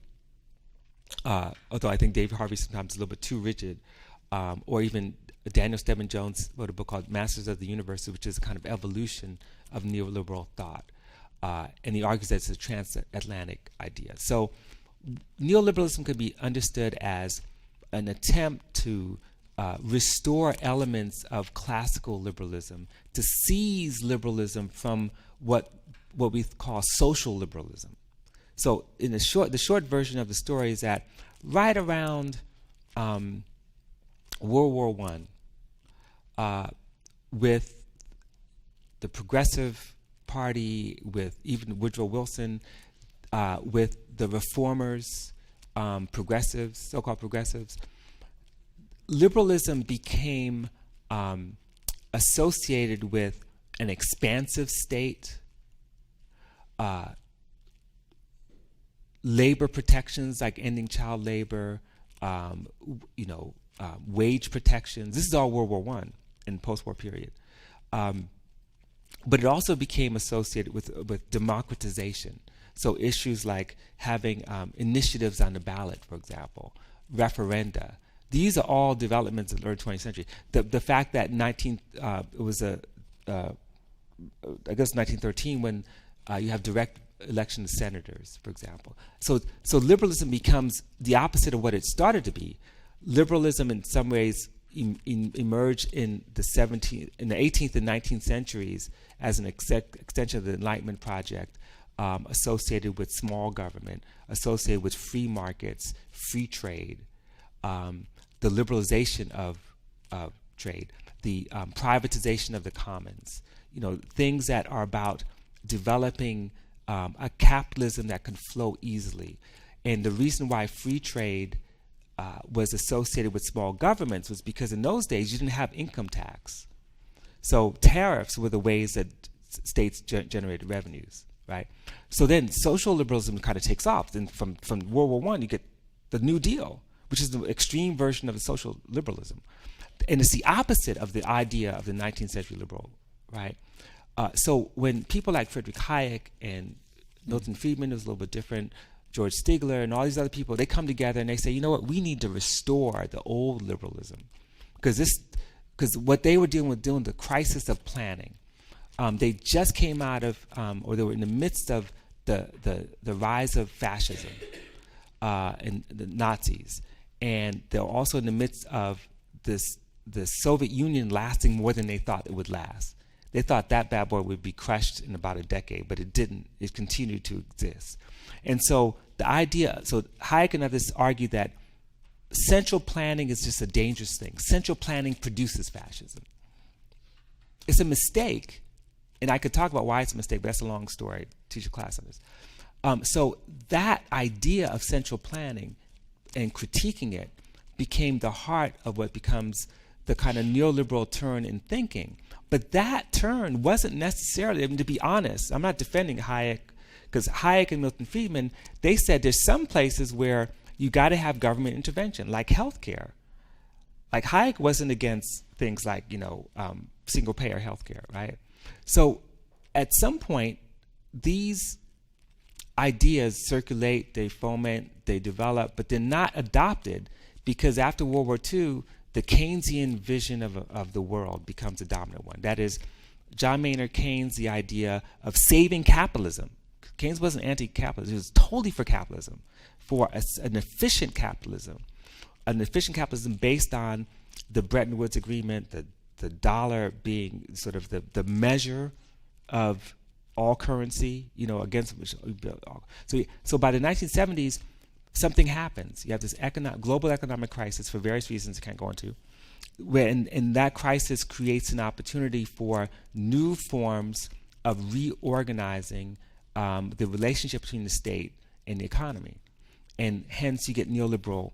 although I think David Harvey sometimes is a little bit too rigid, or even Daniel Stedman Jones wrote a book called Masters of the Universe, which is a kind of evolution of neoliberal thought. And he argues that it's a transatlantic idea. So neoliberalism could be understood as an attempt to restore elements of classical liberalism, to seize liberalism from what we call social liberalism. So in the short version of the story is that right around World War I, with the Progressive Party, with even Woodrow Wilson, with the reformers, progressives, so-called progressives, liberalism became associated with an expansive state, labor protections like ending child labor, wage protections. This is all World War I in post-war period. But it also became associated with democratization. So issues like having initiatives on the ballot, for example, referenda. These are all developments in the early 20th century. The fact that I guess 1913 when you have direct election of senators, for example. So liberalism becomes the opposite of what it started to be. Liberalism, in some ways, emerged in the 18th and 19th centuries as an extension of the Enlightenment project, associated with small government, associated with free markets, free trade, the liberalization of trade, the privatization of the commons. Things that are about developing a capitalism that can flow easily. And the reason why free trade was associated with small governments was because in those days you didn't have income tax. So tariffs were the ways that states generated revenues, right? So then social liberalism kind of takes off. Then from World War I, you get the New Deal, which is the extreme version of the social liberalism. And it's the opposite of the idea of the 19th century liberal, right? So when people like Friedrich Hayek and Milton Friedman, it was a little bit different, George Stigler and all these other people, they come together and they say, you know what, we need to restore the old liberalism because this because what they were doing was doing the crisis of planning. They just came out of, or they were in the midst of the rise of fascism and the Nazis, and they're also in the midst of the Soviet Union lasting more than they thought it would last. They thought that bad boy would be crushed in about a decade, but it didn't. It continued to exist. And so the idea, so Hayek and others argue that central planning is just a dangerous thing. Central planning produces fascism. It's a mistake, and I could talk about why it's a mistake, but that's a long story. Teach a class on this. So that idea of central planning and critiquing it became the heart of what becomes the kind of neoliberal turn in thinking. But that turn wasn't necessarily, I mean, to be honest, I'm not defending Hayek, because Hayek and Milton Friedman, they said there's some places where you got to have government intervention, like healthcare. Like Hayek wasn't against things like, single payer healthcare, right? So at some point, these ideas circulate, they foment, they develop, but they're not adopted, because after World War II, the Keynesian vision of the world becomes the dominant one. That is, John Maynard Keynes, the idea of saving capitalism. Keynes wasn't anti-capitalist, he was totally for capitalism, for an efficient capitalism based on the Bretton Woods Agreement, the dollar being sort of the measure of all currency, against which we built. So by the 1970s, something happens. You have this global economic crisis for various reasons I can't go into, and that crisis creates an opportunity for new forms of reorganizing the relationship between the state and the economy. And hence you get neoliberal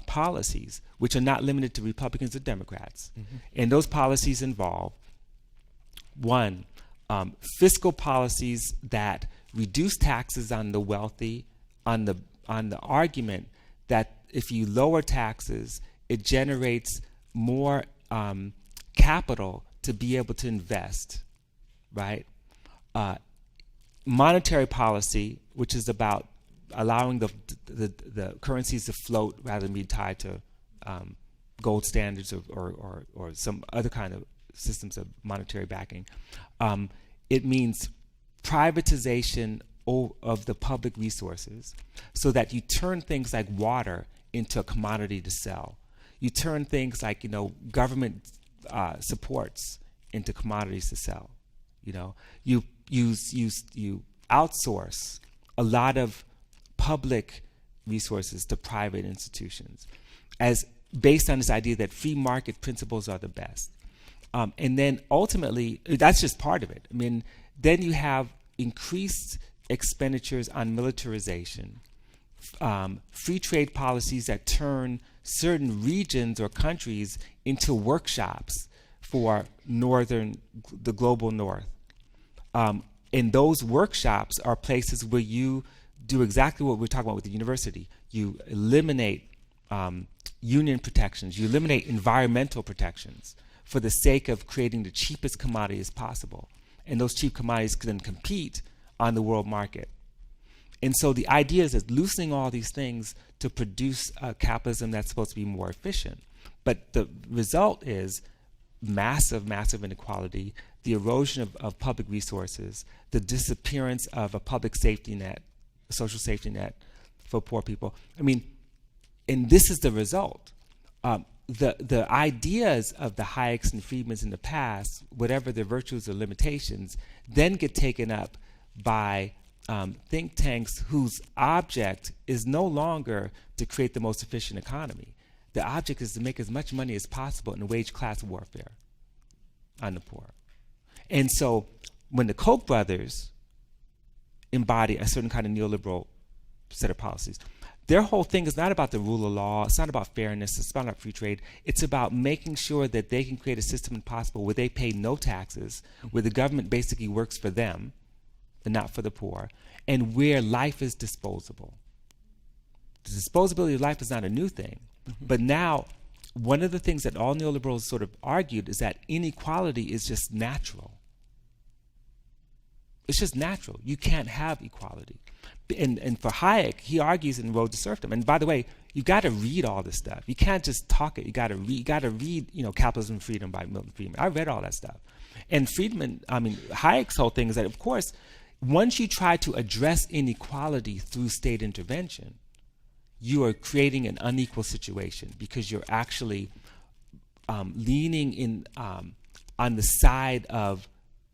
policies, which are not limited to Republicans or Democrats. Mm-hmm. And those policies involve, one, fiscal policies that reduce taxes on the wealthy, on the argument that if you lower taxes, it generates more capital to be able to invest, right? Monetary policy, which is about allowing the currencies to float rather than be tied to gold standards or some other kind of systems of monetary backing. It means privatization of the public resources, so that you turn things like water into a commodity to sell. You turn things like government supports into commodities to sell. You outsource a lot of public resources to private institutions, as based on this idea that free market principles are the best. And then ultimately, that's just part of it. I mean, then you have increased expenditures on militarization, free trade policies that turn certain regions or countries into workshops for the global north. And those workshops are places where you do exactly what we're talking about with the university. You eliminate union protections, you eliminate environmental protections for the sake of creating the cheapest commodities possible. And those cheap commodities can then compete on the world market. And so the idea is that loosening all these things to produce a capitalism that's supposed to be more efficient. But the result is massive, massive inequality, the erosion of public resources, the disappearance of a public safety net, a social safety net for poor people. I mean, and this is the result. The ideas of the Hayeks and Friedmans in the past, whatever their virtues or limitations, then get taken up by think tanks whose object is no longer to create the most efficient economy. The object is to make as much money as possible in wage class warfare on the poor. And so when the Koch brothers embody a certain kind of neoliberal set of policies, their whole thing is not about the rule of law, it's not about fairness, it's not about free trade, it's about making sure that they can create a system possible where they pay no taxes, where the government basically works for them, and not for the poor, and where life is disposable. The disposability of life is not a new thing, but now one of the things that all neoliberals sort of argued is that inequality is just natural. It's just natural. You can't have equality. And for Hayek, he argues in Road to Serfdom. And by the way, you got to read all this stuff. You can't just talk it. You got to read. You got to read. Capitalism and Freedom by Milton Friedman. I read all that stuff. And Hayek's whole thing is that, of course, once you try to address inequality through state intervention, you are creating an unequal situation because you're actually leaning in on the side of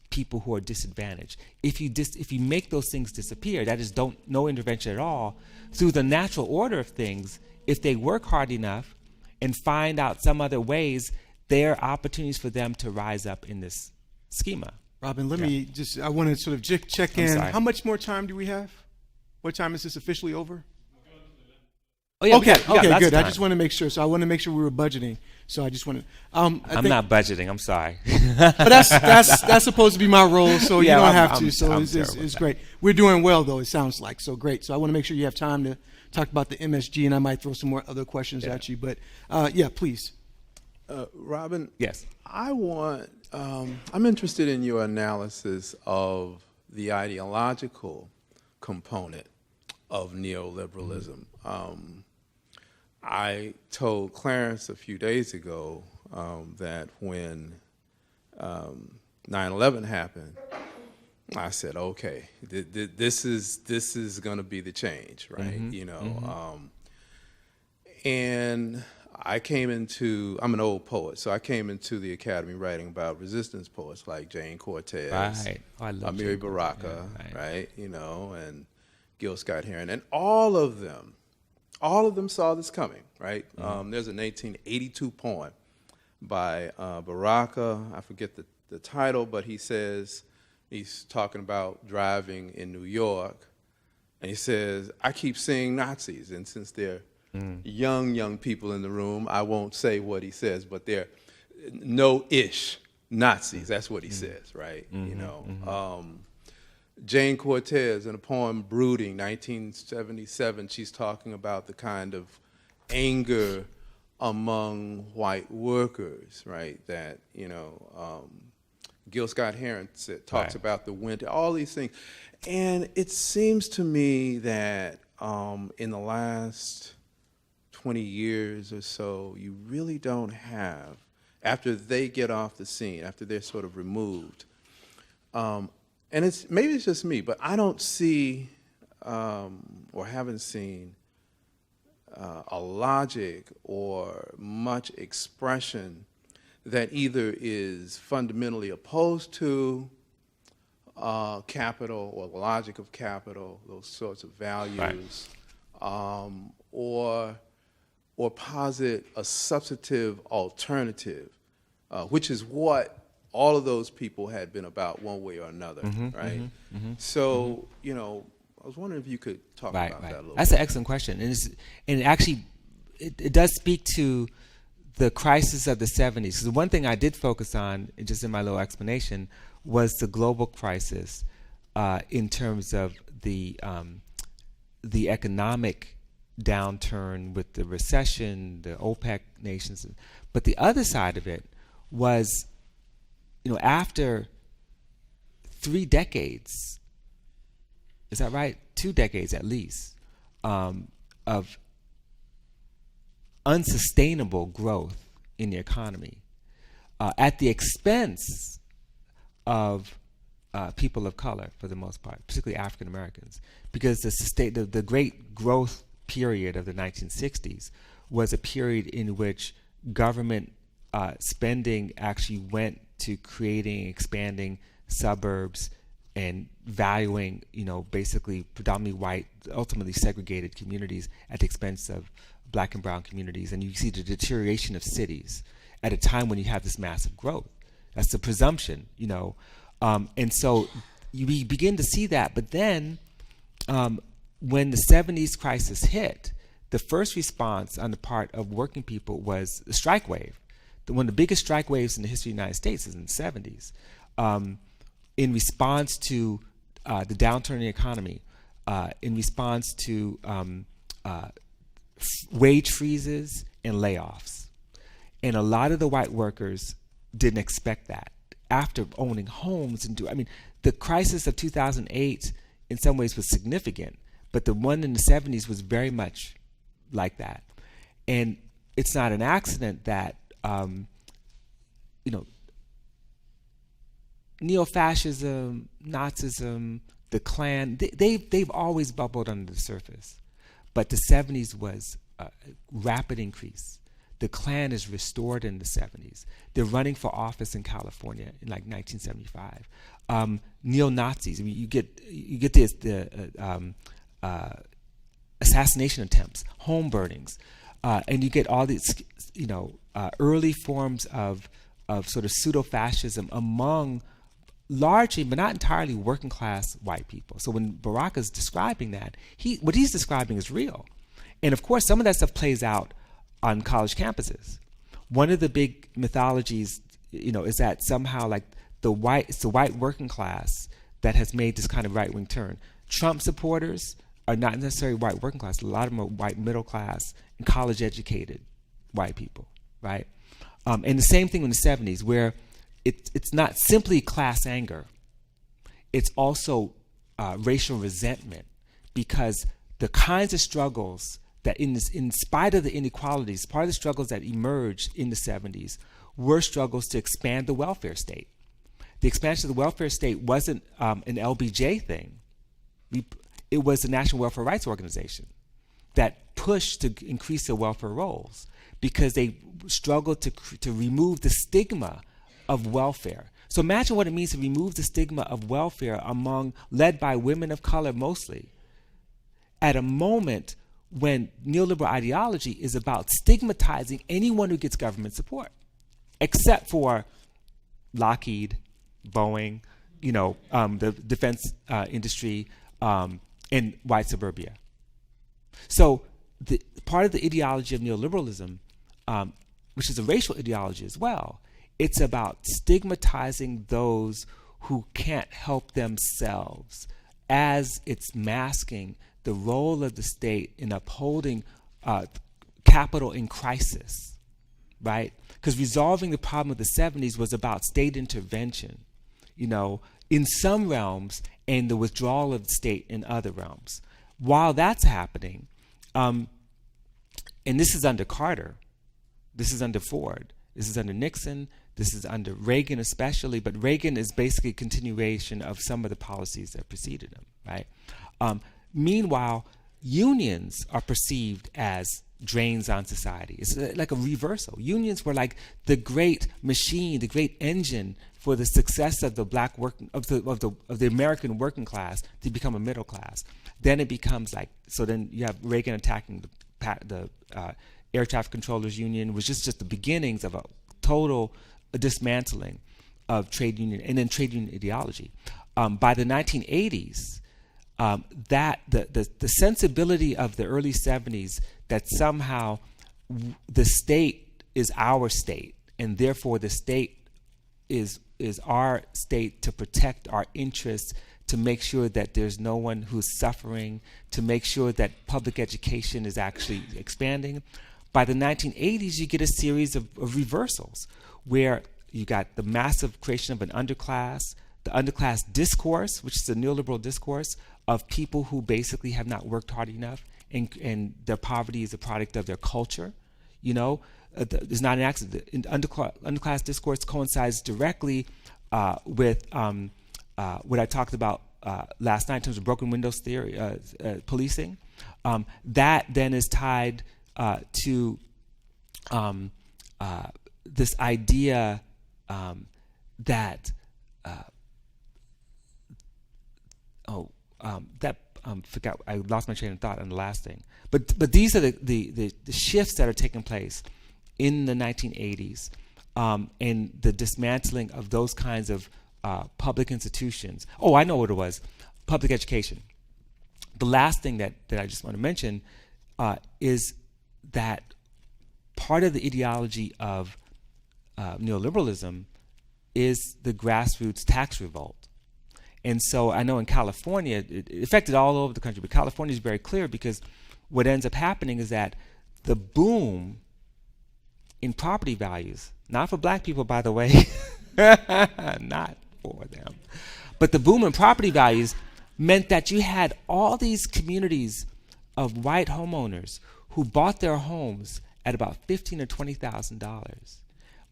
people who are disadvantaged. If you make those things disappear, that is no intervention at all, through the natural order of things, if they work hard enough and find out some other ways, there are opportunities for them to rise up in this schema. Robin, I want to sort of check in. sorry. How much more time do we have? What time is this officially over? Oh, yeah, Okay, we got lots good. of I time. just want to make sure. So I want to make sure we were budgeting. So I just want to. I'm not budgeting. I'm sorry. But that's supposed to be my role. So Yeah, you don't I'm- have to. I'm- So I'm it's terrible at great. We're doing well, though. It sounds like so great. So I want to make sure you have time to talk about the MSG, and I might throw some more other questions at you. But yeah, please. Robin, Yes. I'm interested in your analysis of the ideological component of neoliberalism. I told Clarence a few days ago that when 9/11 happened, I said, okay, this is going to be the change, right? And I'm an old poet, so I came into the academy writing about resistance poets like Jane Cortez, Right. Oh, I love Amiri Jane Baraka, Cortez. right? And Gil Scott-Heron, and all of them saw this coming, right? There's a 1982 poem by Baraka. I forget the title, but he's talking about driving in New York, and he says, I keep seeing Nazis, and since they're young people in the room, I won't say what he says, but they're no-ish Nazis. That's what he says, right? Jane Cortez, in a poem Brooding, 1977, she's talking about the kind of anger among white workers, right? That, Gil Scott-Heron talks about the winter, all these things. And it seems to me that in the last 20 years or so, you really don't have, after they get off the scene, after they're sort of removed, and maybe it's just me, but I don't see or haven't seen a logic or much expression that either is fundamentally opposed to capital or the logic of capital, those sorts of values, or posit a substantive alternative, which is what all of those people had been about one way or another, right? So, I was wondering if you could talk about that a little That's bit. an excellent question. And it does speak to the crisis of the 70s. So the one thing I did focus on, just in my little explanation, was the global crisis in terms of the economic downturn with the recession, the OPEC nations. But the other side of it was, after 3 decades, is that right? 2 decades at least, of unsustainable growth in the economy at the expense of people of color, for the most part, particularly African Americans, because the great growth period of the 1960s was a period in which government spending actually went to creating, expanding suburbs and valuing, basically predominantly white, ultimately segregated communities at the expense of black and brown communities. And you see the deterioration of cities at a time when you have this massive growth. That's the presumption, and so we begin to see that. But then when the 70s crisis hit, the first response on the part of working people was the strike wave. One of the biggest strike waves in the history of the United States is in the 70s. In response to the downturn in the economy, in response to wage freezes and layoffs. And a lot of the white workers didn't expect that. After owning homes the crisis of 2008 in some ways was significant, but the one in the 70s was very much like that. And it's not an accident that, neo-fascism, Nazism, the Klan, they've always bubbled under the surface. But the 70s was a rapid increase. The Klan is restored in the 70s. They're running for office in California in like 1975. Neo-Nazis, I mean, you get the assassination attempts, home burnings, and you get all these, early forms of sort of pseudo-fascism among largely, but not entirely, working class white people. So when Barack is describing that, what he's describing is real. And of course, some of that stuff plays out on college campuses. One of the big mythologies, is that somehow like it's the white working class that has made this kind of right-wing turn. Trump supporters are not necessarily white working class. A lot of them are white middle class and college-educated white people, right? And the same thing in the 70s, where it's not simply class anger. It's also racial resentment, because the kinds of struggles that in spite of the inequalities, part of the struggles that emerged in the 70s were struggles to expand the welfare state. The expansion of the welfare state wasn't an LBJ thing. It was the National Welfare Rights Organization that pushed to increase the welfare rolls, because they struggled to remove the stigma of welfare. So imagine what it means to remove the stigma of welfare led by women of color mostly, at a moment when neoliberal ideology is about stigmatizing anyone who gets government support, except for Lockheed, Boeing, the defense industry, and white suburbia. So part of the ideology of neoliberalism, which is a racial ideology as well, it's about stigmatizing those who can't help themselves, as it's masking the role of the state in upholding capital in crisis, right? Because resolving the problem of the 70s was about state intervention, in some realms, and the withdrawal of the state in other realms. While that's happening, and this is under Carter, this is under Ford, this is under Nixon, this is under Reagan especially, but Reagan is basically a continuation of some of the policies that preceded him, right? Meanwhile, unions are perceived as drains on society. It's like a reversal. Unions were like the great machine, the great engine for the success of the of the American working class to become a middle class. Then it becomes then you have Reagan attacking the air traffic controllers union, which is just the beginnings of a total dismantling of trade union and then trade union ideology. By the 1980s, the sensibility of the early 70s that somehow the state is our state, and therefore the state is our state to protect our interests, to make sure that there's no one who's suffering, to make sure that public education is actually expanding. By the 1980s, you get a series of reversals where you got the massive creation of an underclass, the underclass discourse, which is a neoliberal discourse of people who basically have not worked hard enough, and their poverty is a product of their culture. It's not an accident. Underclass discourse coincides directly with what I talked about last night in terms of broken windows theory, policing. That then is tied to this idea that forgot, I lost my train of thought on the last thing. But these are the shifts that are taking place in the 1980s, and the dismantling of those kinds of public institutions. Oh, I know what it was. Public education. The last thing that I just want to mention is that part of the ideology of neoliberalism is the grassroots tax revolt. And so I know in California, it affected all over the country, but California is very clear, because what ends up happening is that the boom in property values, not for black people, by the way, not for them, But the boom in property values meant that you had all these communities of white homeowners who bought their homes at about $15,000 or $20,000.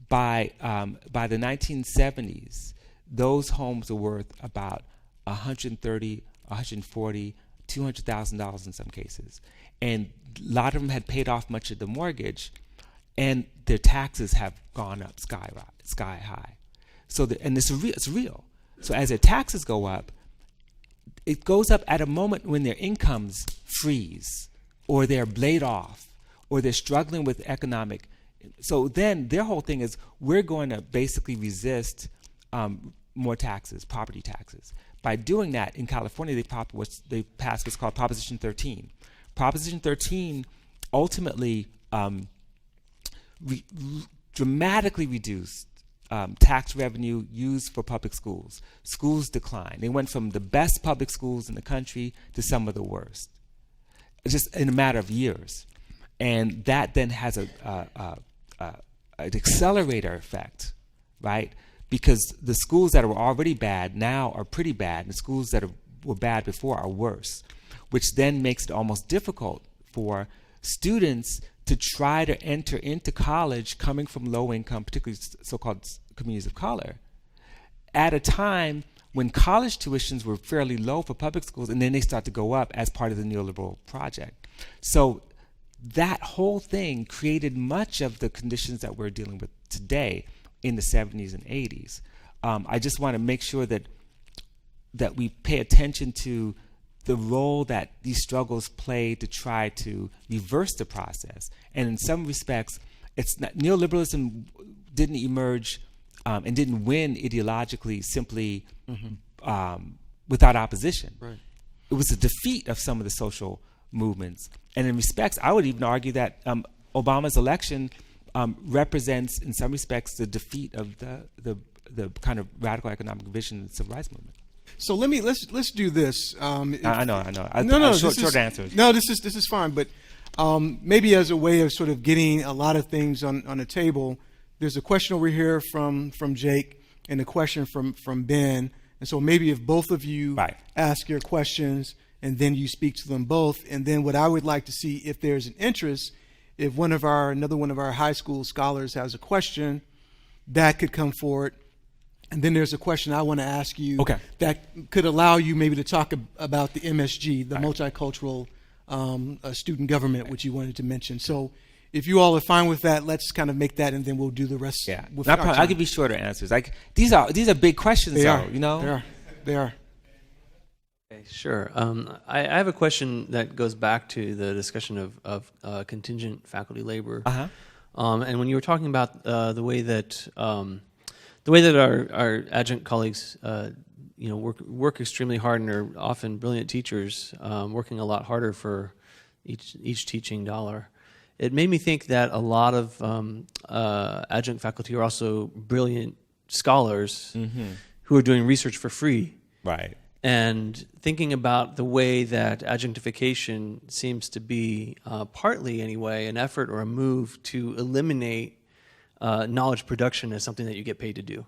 By the 1970s, those homes were worth about $130,000, $140,000, $200,000 in some cases, and a lot of them had paid off much of the mortgage, and their taxes have gone up sky high. So it's real. So as their taxes go up, it goes up at a moment when their incomes freeze, or they're laid off, or they're struggling with economic. So then their whole thing is, we're going to basically resist more taxes, property taxes. By doing that, in California, they passed what's called Proposition 13. Proposition 13 ultimately dramatically reduced tax revenue used for public schools. Schools declined. They went from the best public schools in the country to some of the worst, just in a matter of years. And that then has an accelerator effect, right? Because the schools that were already bad now are pretty bad, and the schools that were bad before are worse, which then makes it almost difficult for students to try to enter into college coming from low income, particularly so-called communities of color, at a time when college tuitions were fairly low for public schools, and then they start to go up as part of the neoliberal project. So that whole thing created much of the conditions that we're dealing with today in the 70s and 80s. I just want to make sure that we pay attention to the role that these struggles play to try to reverse the process. And in some respects, it's not, neoliberalism didn't emerge and didn't win ideologically simply without opposition. Right. It was a defeat of some of the social movements. And in respects, I would even argue that Obama's election represents, in some respects, the defeat of the kind of radical economic vision of the civil rights movement. So let's do this. I know. Short answers. No, this is fine. But maybe as a way of sort of getting a lot of things on the table, there's a question over here from Jake and a question from Ben. And so maybe if both of you ask your questions and then you speak to them both, and then what I would like to see, if there's an interest, if another one of our high school scholars has a question, that could come forward. And then there's a question I want to ask you that could allow you maybe to talk about the MSG, the multicultural student government, which you wanted to mention. So if you all are fine with that, let's kind of make that, and then we'll do the rest. Yeah, with I'll give you shorter answers. Like these are big questions, They though. are. You know, They are. Okay, sure. I have a question that goes back to the discussion of contingent faculty labor. And when you were talking about the way that our adjunct colleagues, work extremely hard and are often brilliant teachers, working a lot harder for each teaching dollar. It made me think that a lot of adjunct faculty are also brilliant scholars who are doing research for free. Right. And thinking about the way that adjunctification seems to be, partly anyway, an effort or a move to eliminate knowledge production as something that you get paid to do.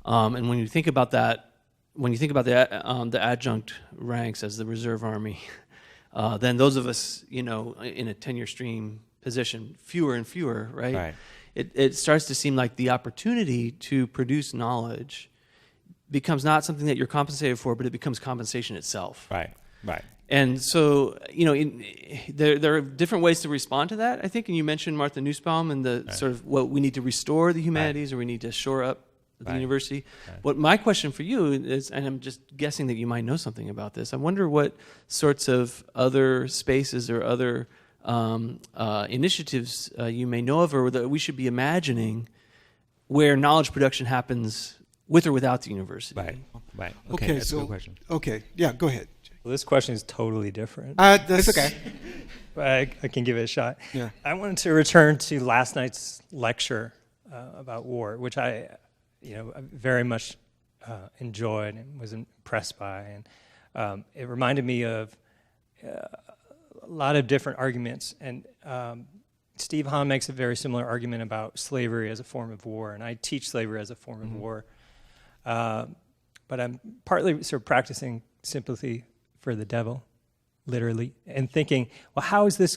And when you think about that, the adjunct ranks as the reserve army, then those of us, in a tenure stream position, fewer and fewer, right? It starts to seem like the opportunity to produce knowledge becomes not something that you're compensated for, but it becomes compensation itself. Right. And so, there are different ways to respond to that, I think. And you mentioned Martha Nussbaum and the sort of, we need to restore the humanities or we need to shore up the university. What my question for you is, and I'm just guessing that you might know something about this, I wonder what sorts of other spaces or other initiatives you may know of, or that we should be imagining where knowledge production happens with or without the university. Right. Okay, that's a so good question. Okay, yeah, go ahead. Well, this question is totally different. That's okay. But I can give it a shot. Yeah. I wanted to return to last night's lecture about war, which I very much enjoyed and was impressed by. And it reminded me of a lot of different arguments. And Steve Hahn makes a very similar argument about slavery as a form of war. And I teach slavery as a form of war. but I'm partly sort of practicing sympathy for the devil, literally, and thinking, well, how does this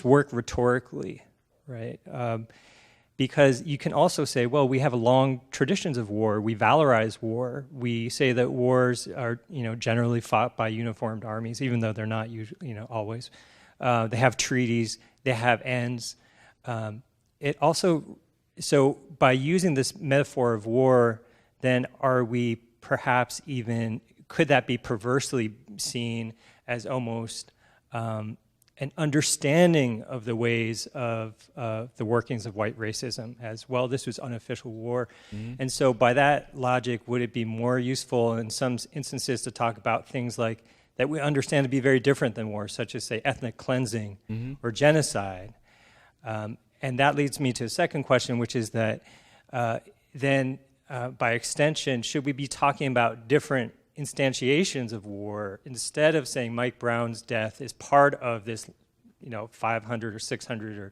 work rhetorically, right? Because you can also say, well, we have long traditions of war. We valorize war. We say that wars are, generally fought by uniformed armies, even though they're not usually, always. They have treaties. They have ends. So by using this metaphor of war, then are we perhaps even, could that be perversely seen as almost an understanding of the ways of the workings of white racism as, well, this was unofficial war. Mm-hmm. And so by that logic, would it be more useful in some instances to talk about things like that we understand to be very different than war, such as, say, ethnic cleansing or genocide? And that leads me to a second question, which is that then by extension, should we be talking about different instantiations of war instead of saying Mike Brown's death is part of this, 500 or 600 or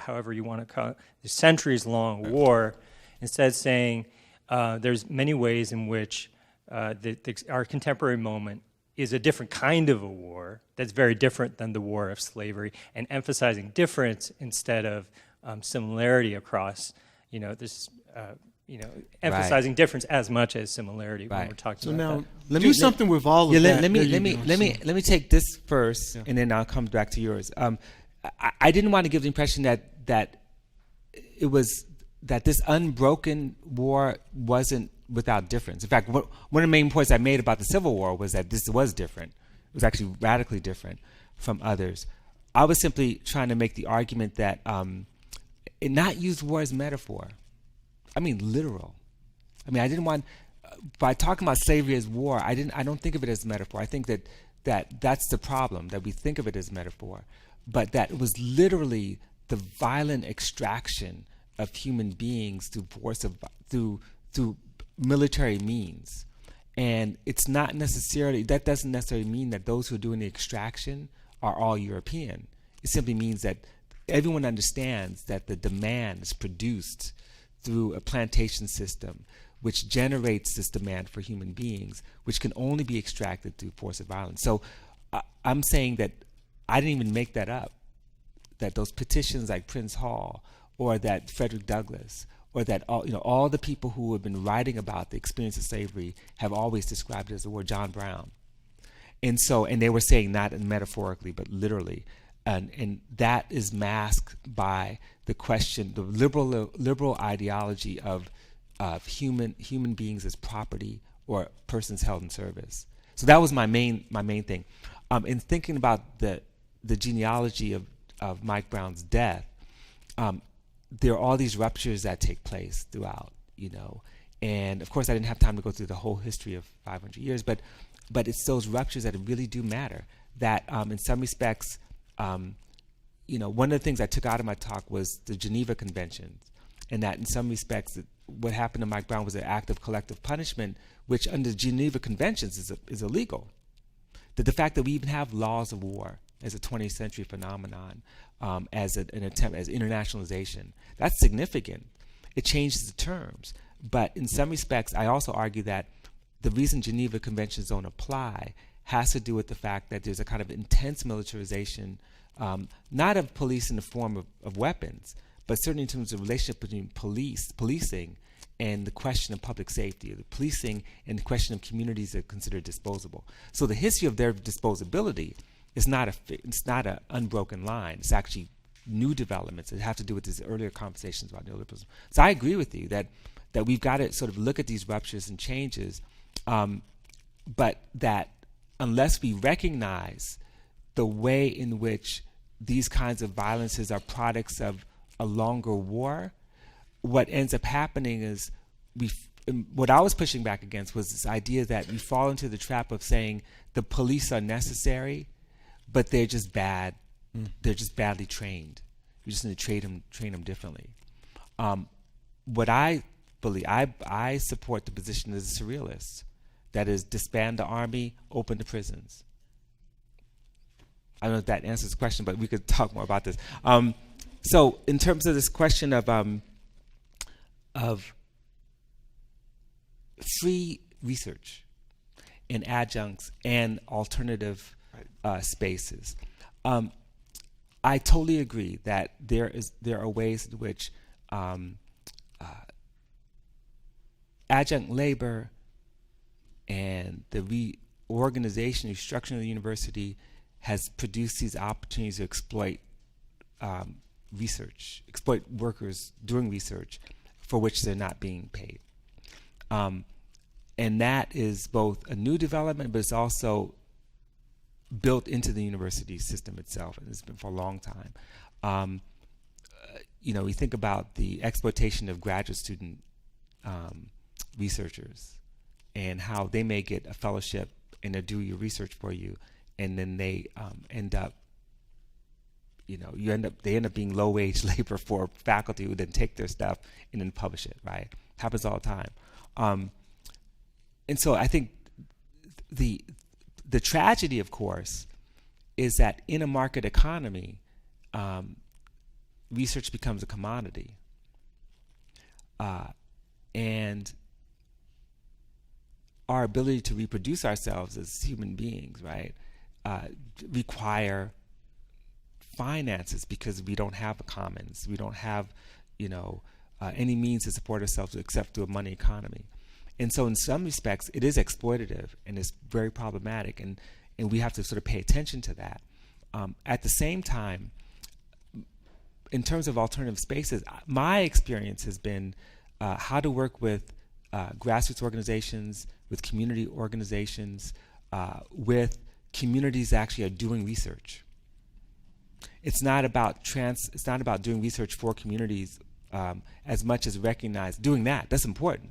however you want to call it, the centuries-long war, instead saying there's many ways in which our contemporary moment is a different kind of a war that's very different than the war of slavery, and emphasizing difference instead of similarity across, emphasizing difference as much as similarity when we're talking about now, that. let me do something with all of that. Let me take this first, and then I'll come back to yours. I didn't want to give the impression that it was that this unbroken war wasn't without difference. In fact, one of the main points I made about the Civil War was that this was different. It was actually radically different from others. I was simply trying to make the argument that not use war as metaphor. I mean, literal. I mean, I didn't want, by talking about slavery as war, I don't think of it as a metaphor. I think that's the problem, that we think of it as metaphor, but that it was literally the violent extraction of human beings through military means. And it's not necessarily, that doesn't necessarily mean that those who are doing the extraction are all European. It simply means that everyone understands that the demand is produced through a plantation system which generates this demand for human beings, which can only be extracted through force of violence. So I'm saying that I didn't even make that up, that those petitions like Prince Hall, or that Frederick Douglass, or that all the people who have been writing about the experience of slavery have always described it as the war. John Brown. And they were saying not metaphorically, but literally. And that is masked by the question, the liberal ideology of human beings as property or persons held in service. So that was my main thing. In thinking about the genealogy of Mike Brown's death, there are all these ruptures that take place throughout, and of course I didn't have time to go through the whole history of 500 years, but it's those ruptures that really do matter. That in some respects, one of the things I took out of my talk was the Geneva Conventions, and that in some respects what happened to Mike Brown was an act of collective punishment, which under the Geneva Conventions is illegal. That the fact that we even have laws of war as a 20th century phenomenon, as an attempt, as internationalization, that's significant. It changes the terms. But in some respects, I also argue that the reason Geneva Conventions don't apply has to do with the fact that there's a kind of intense militarization, not of police in the form of weapons, but certainly in terms of the relationship between policing and the question of public safety, or the policing and the question of communities that are considered disposable. So the history of their disposability is not an unbroken line. It's actually new developments that have to do with these earlier conversations about neoliberalism. So I agree with you that we've got to sort of look at these ruptures and changes, but that unless we recognize the way in which these kinds of violences are products of a longer war, what ends up happening is what I was pushing back against was this idea that we fall into the trap of saying the police are necessary, but they're just bad. They're just badly trained. We just need to train them differently. What I believe, I support the position as a surrealist, that is, disband the army, open the prisons. I don't know if that answers the question, but we could talk more about this. So in terms of this question of free research and adjuncts and alternative spaces. I totally agree that there are ways in which adjunct labor and the reorganization, restructuring of the university has produced these opportunities to exploit research, exploit workers doing research for which they're not being paid. And that is both a new development, but it's also built into the university system itself, and it's been for a long time. We think about the exploitation of graduate student researchers and how they may get a fellowship and they do your research for you, and then they end up, they end up being low-wage labor for faculty who then take their stuff and then publish it. Right, happens all the time. And so I think the tragedy, of course, is that in a market economy, research becomes a commodity, and our ability to reproduce ourselves as human beings, right, require finances because we don't have a commons, we don't have, any means to support ourselves except through a money economy. And so in some respects, it is exploitative and it's very problematic, and we have to sort of pay attention to that. At the same time, in terms of alternative spaces, my experience has been how to work with grassroots organizations, with community organizations, with communities that actually are doing research. It's not about doing research for communities as much as doing that. That's important.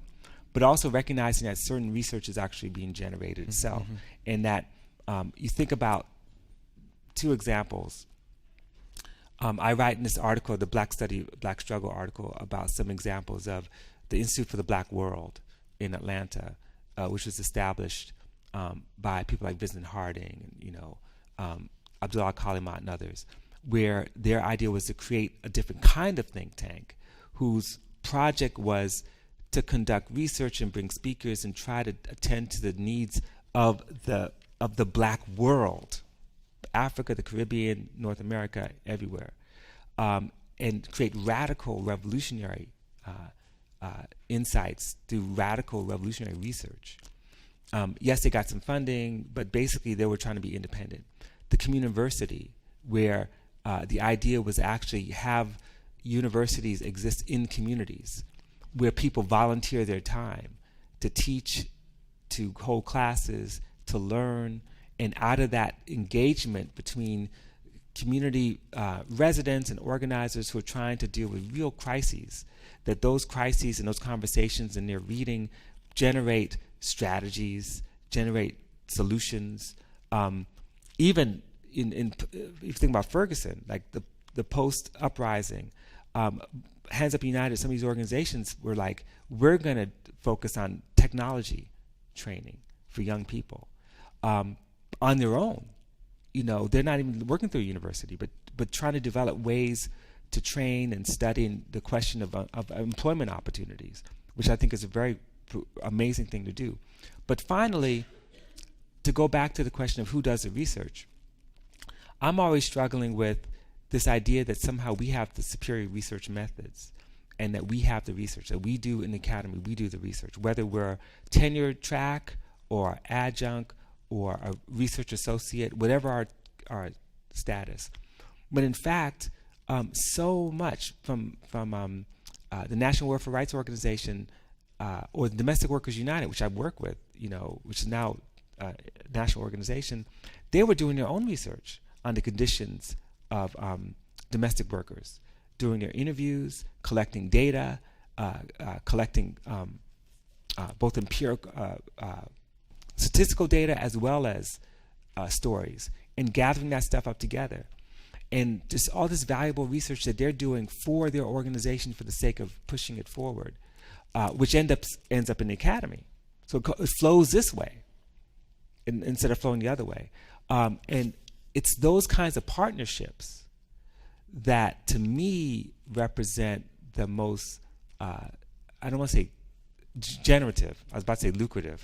But also recognizing that certain research is actually being generated itself. And that you think about two examples. I write in this article, the Black Struggle article, about some examples of the Institute for the Black World in Atlanta, which was established by people like Vincent Harding and Abdullah Kalimat and others, where their idea was to create a different kind of think tank whose project was to conduct research and bring speakers and try to attend to the needs of the Black world, Africa, the Caribbean, North America, everywhere, and create radical revolutionary insights through radical revolutionary research. Yes, they got some funding, but basically they were trying to be independent. The community, where the idea was actually have universities exist in communities, where people volunteer their time to teach, to hold classes, to learn, and out of that engagement between community residents and organizers who are trying to deal with real crises, that those crises and those conversations and their reading generate strategies, generate solutions. Even if you think about Ferguson, like the post-uprising, Hands Up United, some of these organizations were like, we're going to focus on technology training for young people on their own. They're not even working through a university, but trying to develop ways to train and study the question of employment opportunities, which I think is a very amazing thing to do. But finally, to go back to the question of who does the research, I'm always struggling with this idea that somehow we have the superior research methods and that we have the research, that we do in the academy, we do the research, whether we're tenured track or adjunct or a research associate, whatever our status. But in fact, so much from the National Welfare Rights Organization or the Domestic Workers United, which I work with, which is now a national organization, they were doing their own research on the conditions of domestic workers, doing their interviews, collecting data, collecting both empirical, statistical data as well as stories, and gathering that stuff up together. And just all this valuable research that they're doing for their organization for the sake of pushing it forward, which ends up in the academy. So it flows this way instead of flowing the other way. And it's those kinds of partnerships that, to me, represent the most, I don't want to say generative, I was about to say lucrative,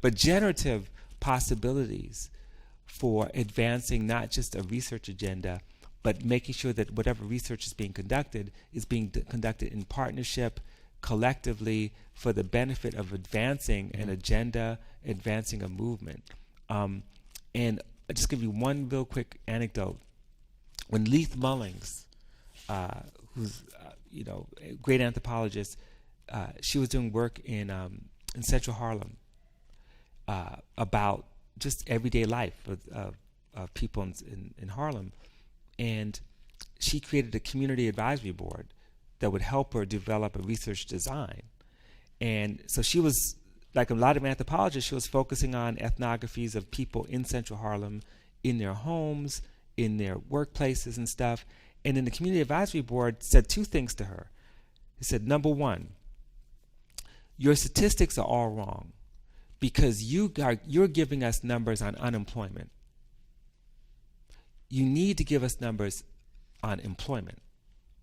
but generative possibilities for advancing not just a research agenda, but making sure that whatever research is being conducted conducted in partnership, collectively, for the benefit of advancing an agenda, advancing a movement. And I'll just give you one real quick anecdote. When Leith Mullings, who's a great anthropologist, she was doing work in Central Harlem about just everyday life of people in Harlem, and she created a community advisory board that would help her develop a research design. And so she was, like a lot of anthropologists, she was focusing on ethnographies of people in Central Harlem, in their homes, in their workplaces and stuff. And then the community advisory board said two things to her. It said, number one, your statistics are all wrong because you're giving us numbers on unemployment. You need to give us numbers on employment.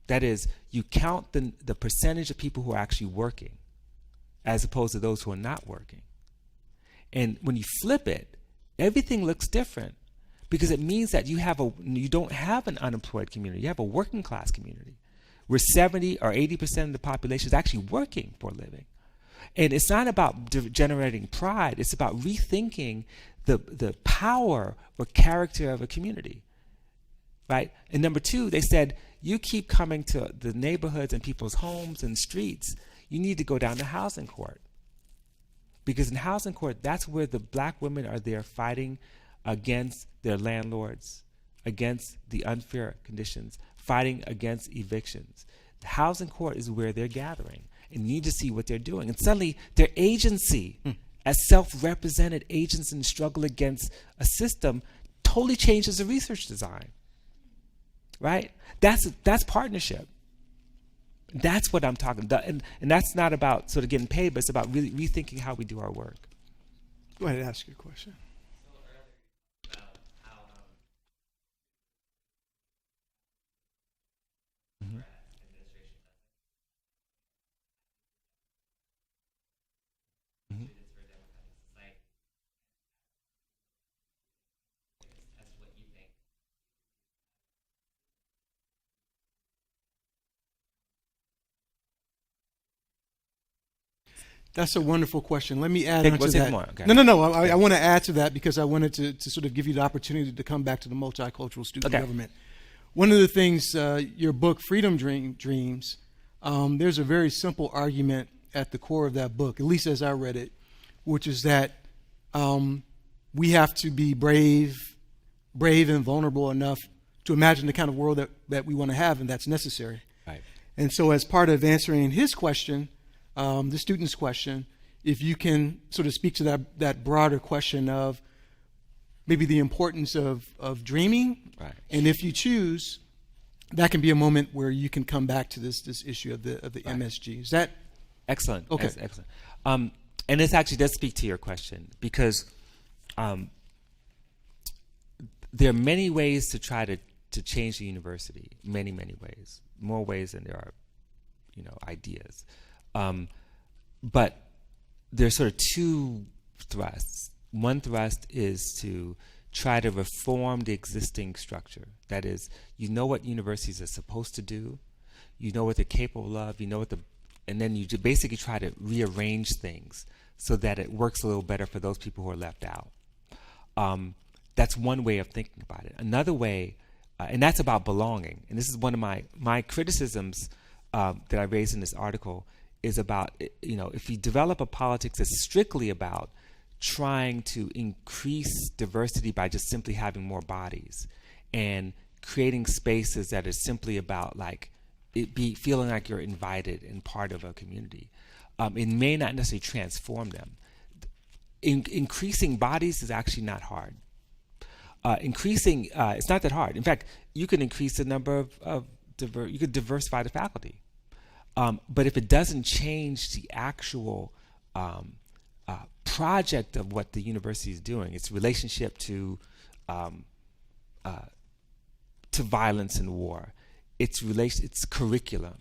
That is, you count the percentage of people who are actually working as opposed to those who are not working. And when you flip it, everything looks different because it means that you don't have an unemployed community. You have a working class community where 70 or 80% of the population is actually working for a living. And it's not about generating pride. It's about rethinking the power or character of a community, right? And number two, they said, you keep coming to the neighborhoods and people's homes and streets, you need to go down to housing court. Because in housing court, that's where the black women are there fighting against their landlords, against the unfair conditions, fighting against evictions. The housing court is where they're gathering and you need to see what they're doing. And suddenly their agency as self-represented agents in the struggle against a system totally changes the research design, right? That's partnership. That's what I'm talking about. And that's not about sort of getting paid, but it's about really rethinking how we do our work. Go ahead and ask your question. That's a wonderful question. Let me add on to that. More. Okay. No. I want to add to that because I wanted to sort of give you the opportunity to come back to the multicultural student government. One of the things, your book, Freedom Dreams, there's a very simple argument at the core of that book, at least as I read it, which is that we have to be brave and vulnerable enough to imagine the kind of world that we want to have and that's necessary. Right. And so as part of answering his question, the student's question, if you can sort of speak to that broader question of maybe the importance of dreaming, right. And if you choose, that can be a moment where you can come back to this issue of the right. MSG. Is that excellent? Okay, Excellent. And this actually does speak to your question because there are many ways to try to change the university. Many ways, more ways than there are, ideas. But there's sort of two thrusts. One thrust is to try to reform the existing structure. That is, what universities are supposed to do, what they're capable of, and then you basically try to rearrange things so that it works a little better for those people who are left out. That's one way of thinking about it. Another way, and that's about belonging. And this is one of my criticisms that I raised in this article is about, if you develop a politics that's strictly about trying to increase diversity by just simply having more bodies and creating spaces that are simply about feeling like you're invited and part of a community, it may not necessarily transform them. Increasing bodies is actually not hard. It's not that hard. In fact, you can increase the number you could diversify the faculty. But if it doesn't change the actual project of what the university is doing, its relationship to violence and war, its curriculum,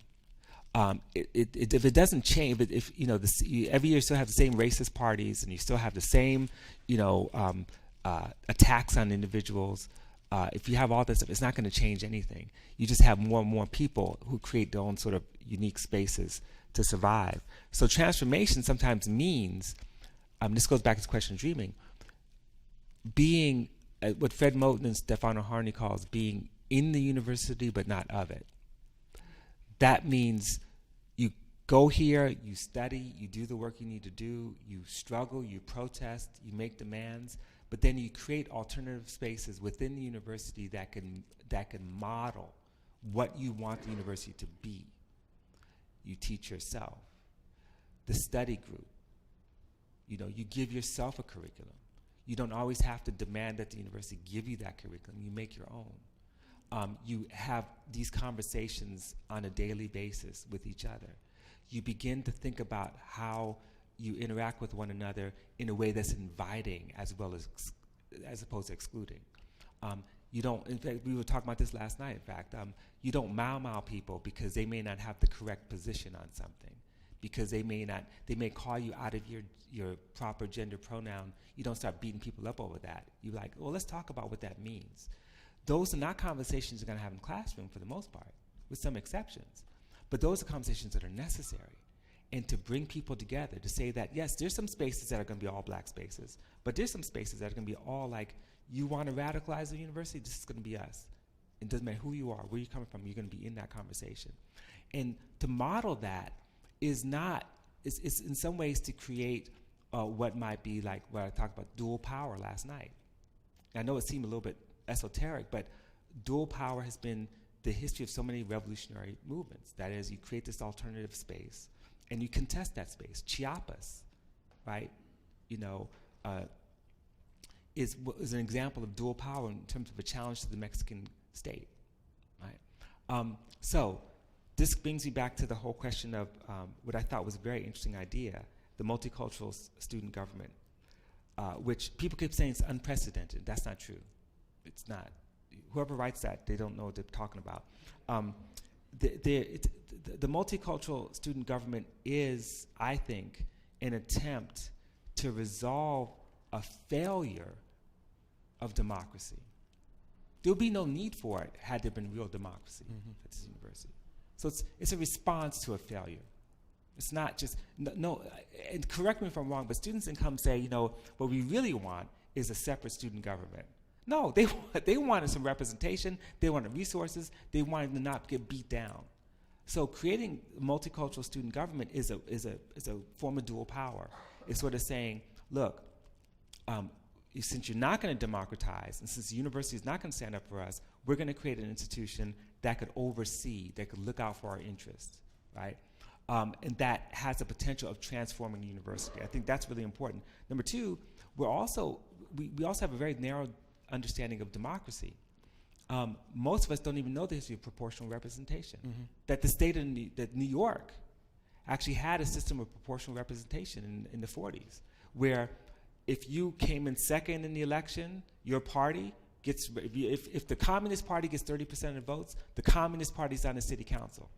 If it doesn't change, if you know, every year you still have the same racist parties and you still have the same, attacks on individuals. If you have all that stuff, it's not going to change anything. You just have more and more people who create their own sort of unique spaces to survive. So transformation sometimes means, this goes back to the question of dreaming, being what Fred Moten and Stefano Harney calls being in the university but not of it. That means you go here, you study, you do the work you need to do, you struggle, you protest, you make demands, but then you create alternative spaces within the university that can model what you want the university to be. You teach yourself. The study group, you give yourself a curriculum. You don't always have to demand that the university give you that curriculum. You make your own. You have these conversations on a daily basis with each other. You begin to think about how you interact with one another in a way that's inviting as opposed to excluding. You don't, in fact, we were talking about this last night, in fact, you don't mau people because they may not have the correct position on something, because they may call you out of your proper gender pronoun. You don't start beating people up over that. You're like, well, let's talk about what that means. Those are not conversations you're going to have in the classroom for the most part, with some exceptions. But those are conversations that are necessary. And to bring people together, to say that, yes, there's some spaces that are going to be all black spaces, but there's some spaces that are going to be all like, you want to radicalize the university, this is going to be us. It doesn't matter who you are, where you're coming from, you're going to be in that conversation. And to model that is it's in some ways to create what might be like what I talked about, dual power last night. I know it seemed a little bit esoteric, but dual power has been the history of so many revolutionary movements. That is, you create this alternative space, and you contest that space. Chiapas, right, is an example of dual power in terms of a challenge to the Mexican state, right? So this brings me back to the whole question of what I thought was a very interesting idea, the multicultural student government, which people keep saying is unprecedented. That's not true. It's not. Whoever writes that, they don't know what they're talking about. The multicultural student government is, I think, an attempt to resolve a failure of democracy. There would be no need for it had there been real democracy at this university. So it's a response to a failure. It's not just, no, and correct me if I'm wrong, but students can come say, what we really want is a separate student government. No, they wanted some representation, they wanted resources, they wanted to not get beat down. So creating multicultural student government is a form of dual power. It's sort of saying, look, since you're not going to democratize, and since the university is not going to stand up for us, we're going to create an institution that could oversee, that could look out for our interests, right? And that has the potential of transforming the university. I think that's really important. Number two, we also have a very narrow understanding of democracy. Most of us don't even know the history of proportional representation. That the state of New York actually had a system of proportional representation in the 40s, where if you came in second in the election, your party gets, if the Communist Party gets 30% of the votes, the Communist Party's on the city council.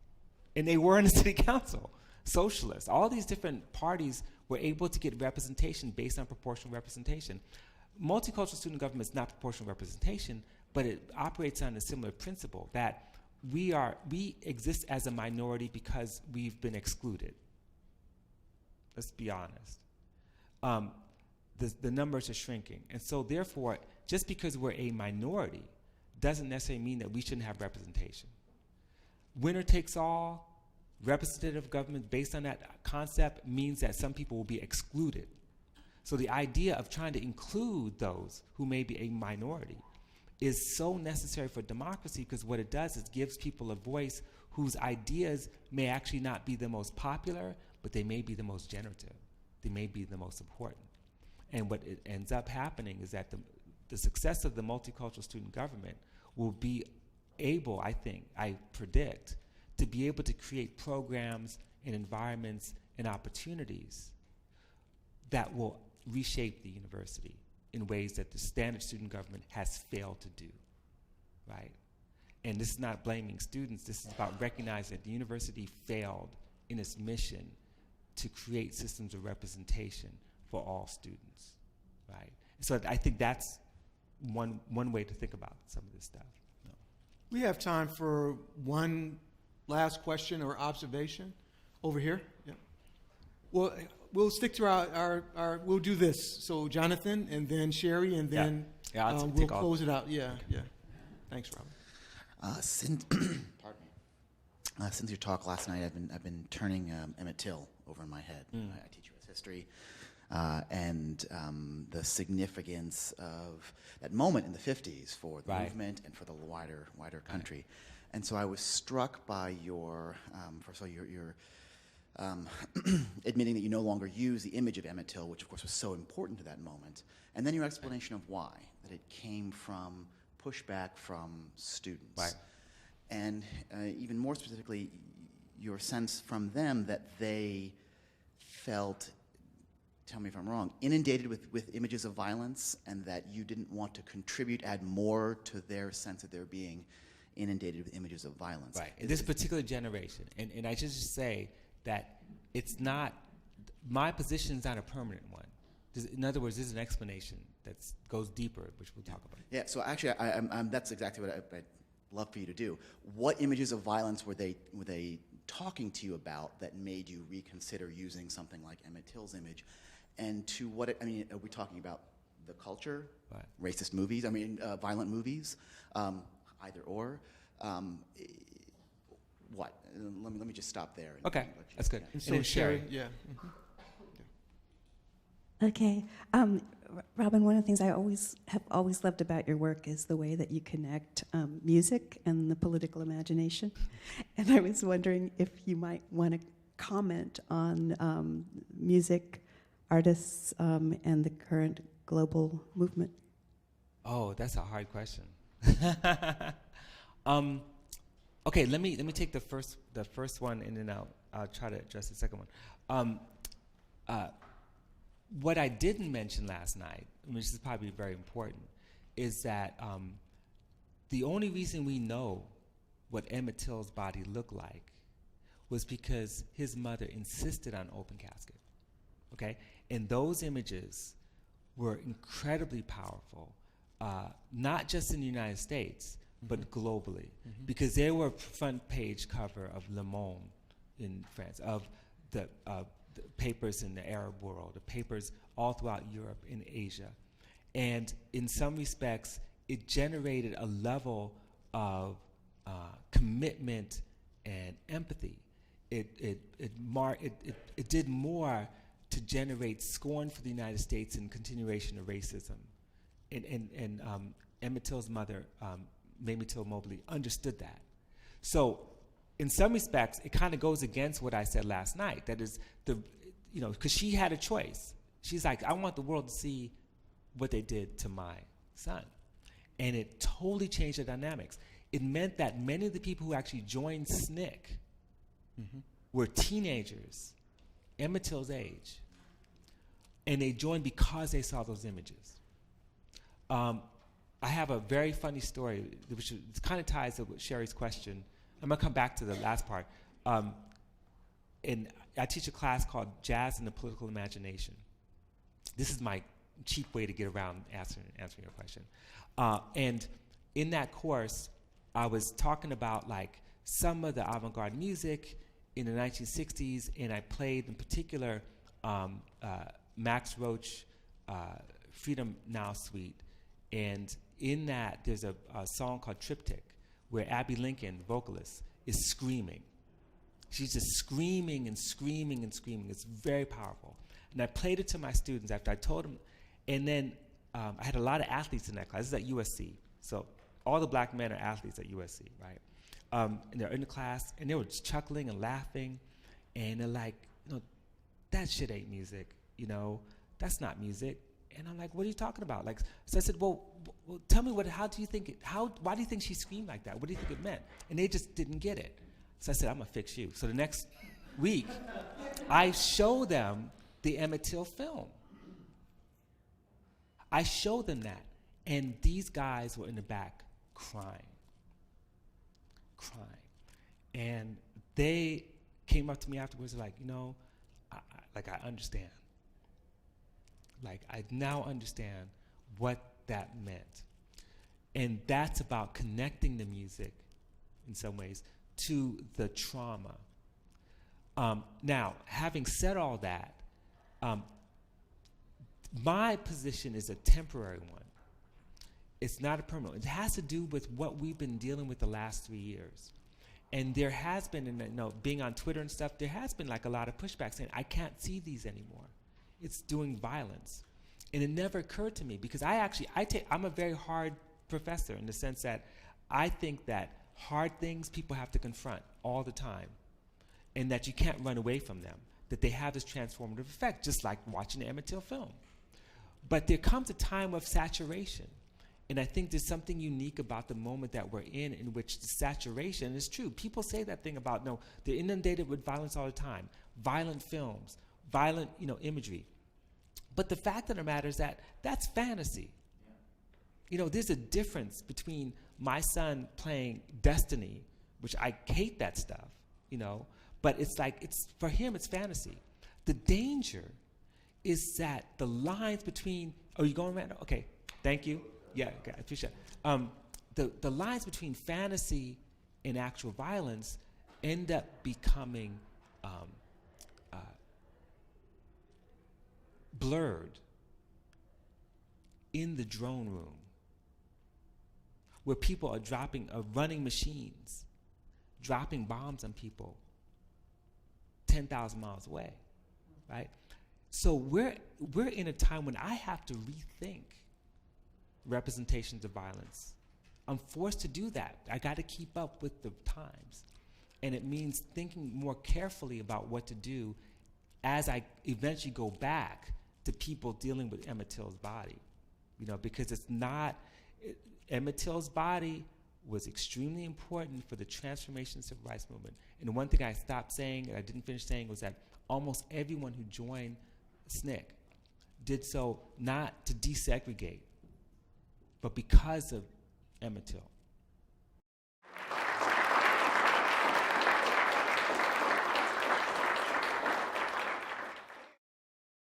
And they were in the city council. Socialists, all these different parties were able to get representation based on proportional representation. Multicultural student government is not proportional representation, but it operates on a similar principle that we exist as a minority because we've been excluded. Let's be honest. The numbers are shrinking. And so therefore, just because we're a minority doesn't necessarily mean that we shouldn't have representation. Winner takes all, representative government based on that concept means that some people will be excluded. So the idea of trying to include those who may be a minority is so necessary for democracy, because what it does is gives people a voice whose ideas may actually not be the most popular, but they may be the most generative. They may be the most important. And what it ends up happening is that the success of the multicultural student government will be able, I predict, to be able to create programs and environments and opportunities that will reshape the university in ways that the standard student government has failed to do, right? And this is not blaming students. This is about recognizing that the university failed in its mission to create systems of representation for all students, right? So I think that's one way to think about some of this stuff. No. We have time for one last question or observation over here. Yeah. Well, we'll stick to our we'll do this. So Jonathan, and then Sherry, and then I'll we'll take all. close it out. Yeah, yeah. Thanks, Robin. Pardon me. Since your talk last night, I've been turning Emmett Till over in my head. I teach U.S. history, and the significance of that moment in the '50s for the movement and for the wider country. And so I was struck by your first of all your admitting that you no longer use the image of Emmett Till, which of course was so important to that moment, and then your explanation of why, that it came from pushback from students. Right. And even more specifically, your sense from them that they felt, tell me if I'm wrong, inundated with images of violence, and that you didn't want to contribute, add more to their sense of their being inundated with images of violence. Right. In this particular generation, and I just say that it's not, my position is not a permanent one. In other words, this is an explanation that goes deeper, which we'll talk about. Yeah, so actually, I'm that's exactly what I'd love for you to do. What images of violence were they talking to you about that made you reconsider using something like Emmett Till's image? And to what, are we talking about the culture, right, racist movies, violent movies, either or? What? Let me just stop there. Okay, that's good. And so Sherry, yeah. Mm-hmm. Okay. Robin, one of the things I have always loved about your work is the way that you connect music and the political imagination. And I was wondering if you might want to comment on music, artists, and the current global movement. Oh, that's a hard question. Okay, let me take the first one, and then I'll try to address the second one. What I didn't mention last night, which is probably very important, is that the only reason we know what Emmett Till's body looked like was because his mother insisted on open casket. Okay, and those images were incredibly powerful, not just in the United States, but globally, because they were front page cover of Le Monde in France, of the papers in the Arab world, the papers all throughout Europe and Asia. And in some respects, it generated a level of commitment and empathy. It did more to generate scorn for the United States and continuation of racism. And Emmett Till's mother, Mamie Till Mobley, understood that. So in some respects, it kind of goes against what I said last night. That is, because she had a choice. She's like, I want the world to see what they did to my son. And it totally changed the dynamics. It meant that many of the people who actually joined SNCC were teenagers, Emmett Till's age. And they joined because they saw those images. I have a very funny story, which kind of ties to Sherry's question. I'm going to come back to the last part. And I teach a class called Jazz and the Political Imagination. This is my cheap way to get around answering your question. And in that course, I was talking about like some of the avant-garde music in the 1960s, and I played in particular Max Roach, Freedom Now Suite. And in that, there's a song called Triptych, where Abby Lincoln, vocalist, is screaming. She's just screaming and screaming and screaming. It's very powerful. And I played it to my students after I told them. And then I had a lot of athletes in that class. This is at USC. So all the black men are athletes at USC, right? And they're in the class, and they were just chuckling and laughing. And they're like, that shit ain't music. That's not music. And I'm like, what are you talking about? Like, so I said, well, tell me why do you think she screamed like that? What do you think it meant? And they just didn't get it. So I said, I'm gonna fix you. So the next week, I show them the Emmett Till film. I show them that. And these guys were in the back crying. crying. And they came up to me afterwards like, I understand. Like, I now understand what that meant. And that's about connecting the music, in some ways, to the trauma. Now, having said all that, my position is a temporary one. It's not a permanent. It has to do with what we've been dealing with the last 3 years. And there has been, being on Twitter and stuff, there has been like a lot of pushback saying, I can't see these anymore. It's doing violence. And it never occurred to me because I'm a very hard professor in the sense that I think that hard things people have to confront all the time and that you can't run away from them, that they have this transformative effect, just like watching the Emmett Till film. But there comes a time of saturation. And I think there's something unique about the moment that we're in which the saturation is true. People say that thing about, they're inundated with violence all the time, violent films, violent, imagery. But the fact of the matter is that that's fantasy. There's a difference between my son playing Destiny, which I hate that stuff, but for him, it's fantasy. The danger is that the lines between, oh, you going, Randall? Okay, thank you. Yeah, okay, I appreciate it. The lines between fantasy and actual violence end up becoming blurred in the drone room, where people are running machines, dropping bombs on people 10,000 miles away, right? So we're in a time when I have to rethink representations of violence. I'm forced to do that. I got to keep up with the times. And it means thinking more carefully about what to do as I eventually go back to people dealing with Emmett Till's body. Because Emmett Till's body was extremely important for the transformation of the civil rights movement. And the one thing I stopped saying, and I didn't finish saying, was that almost everyone who joined SNCC did so not to desegregate, but because of Emmett Till.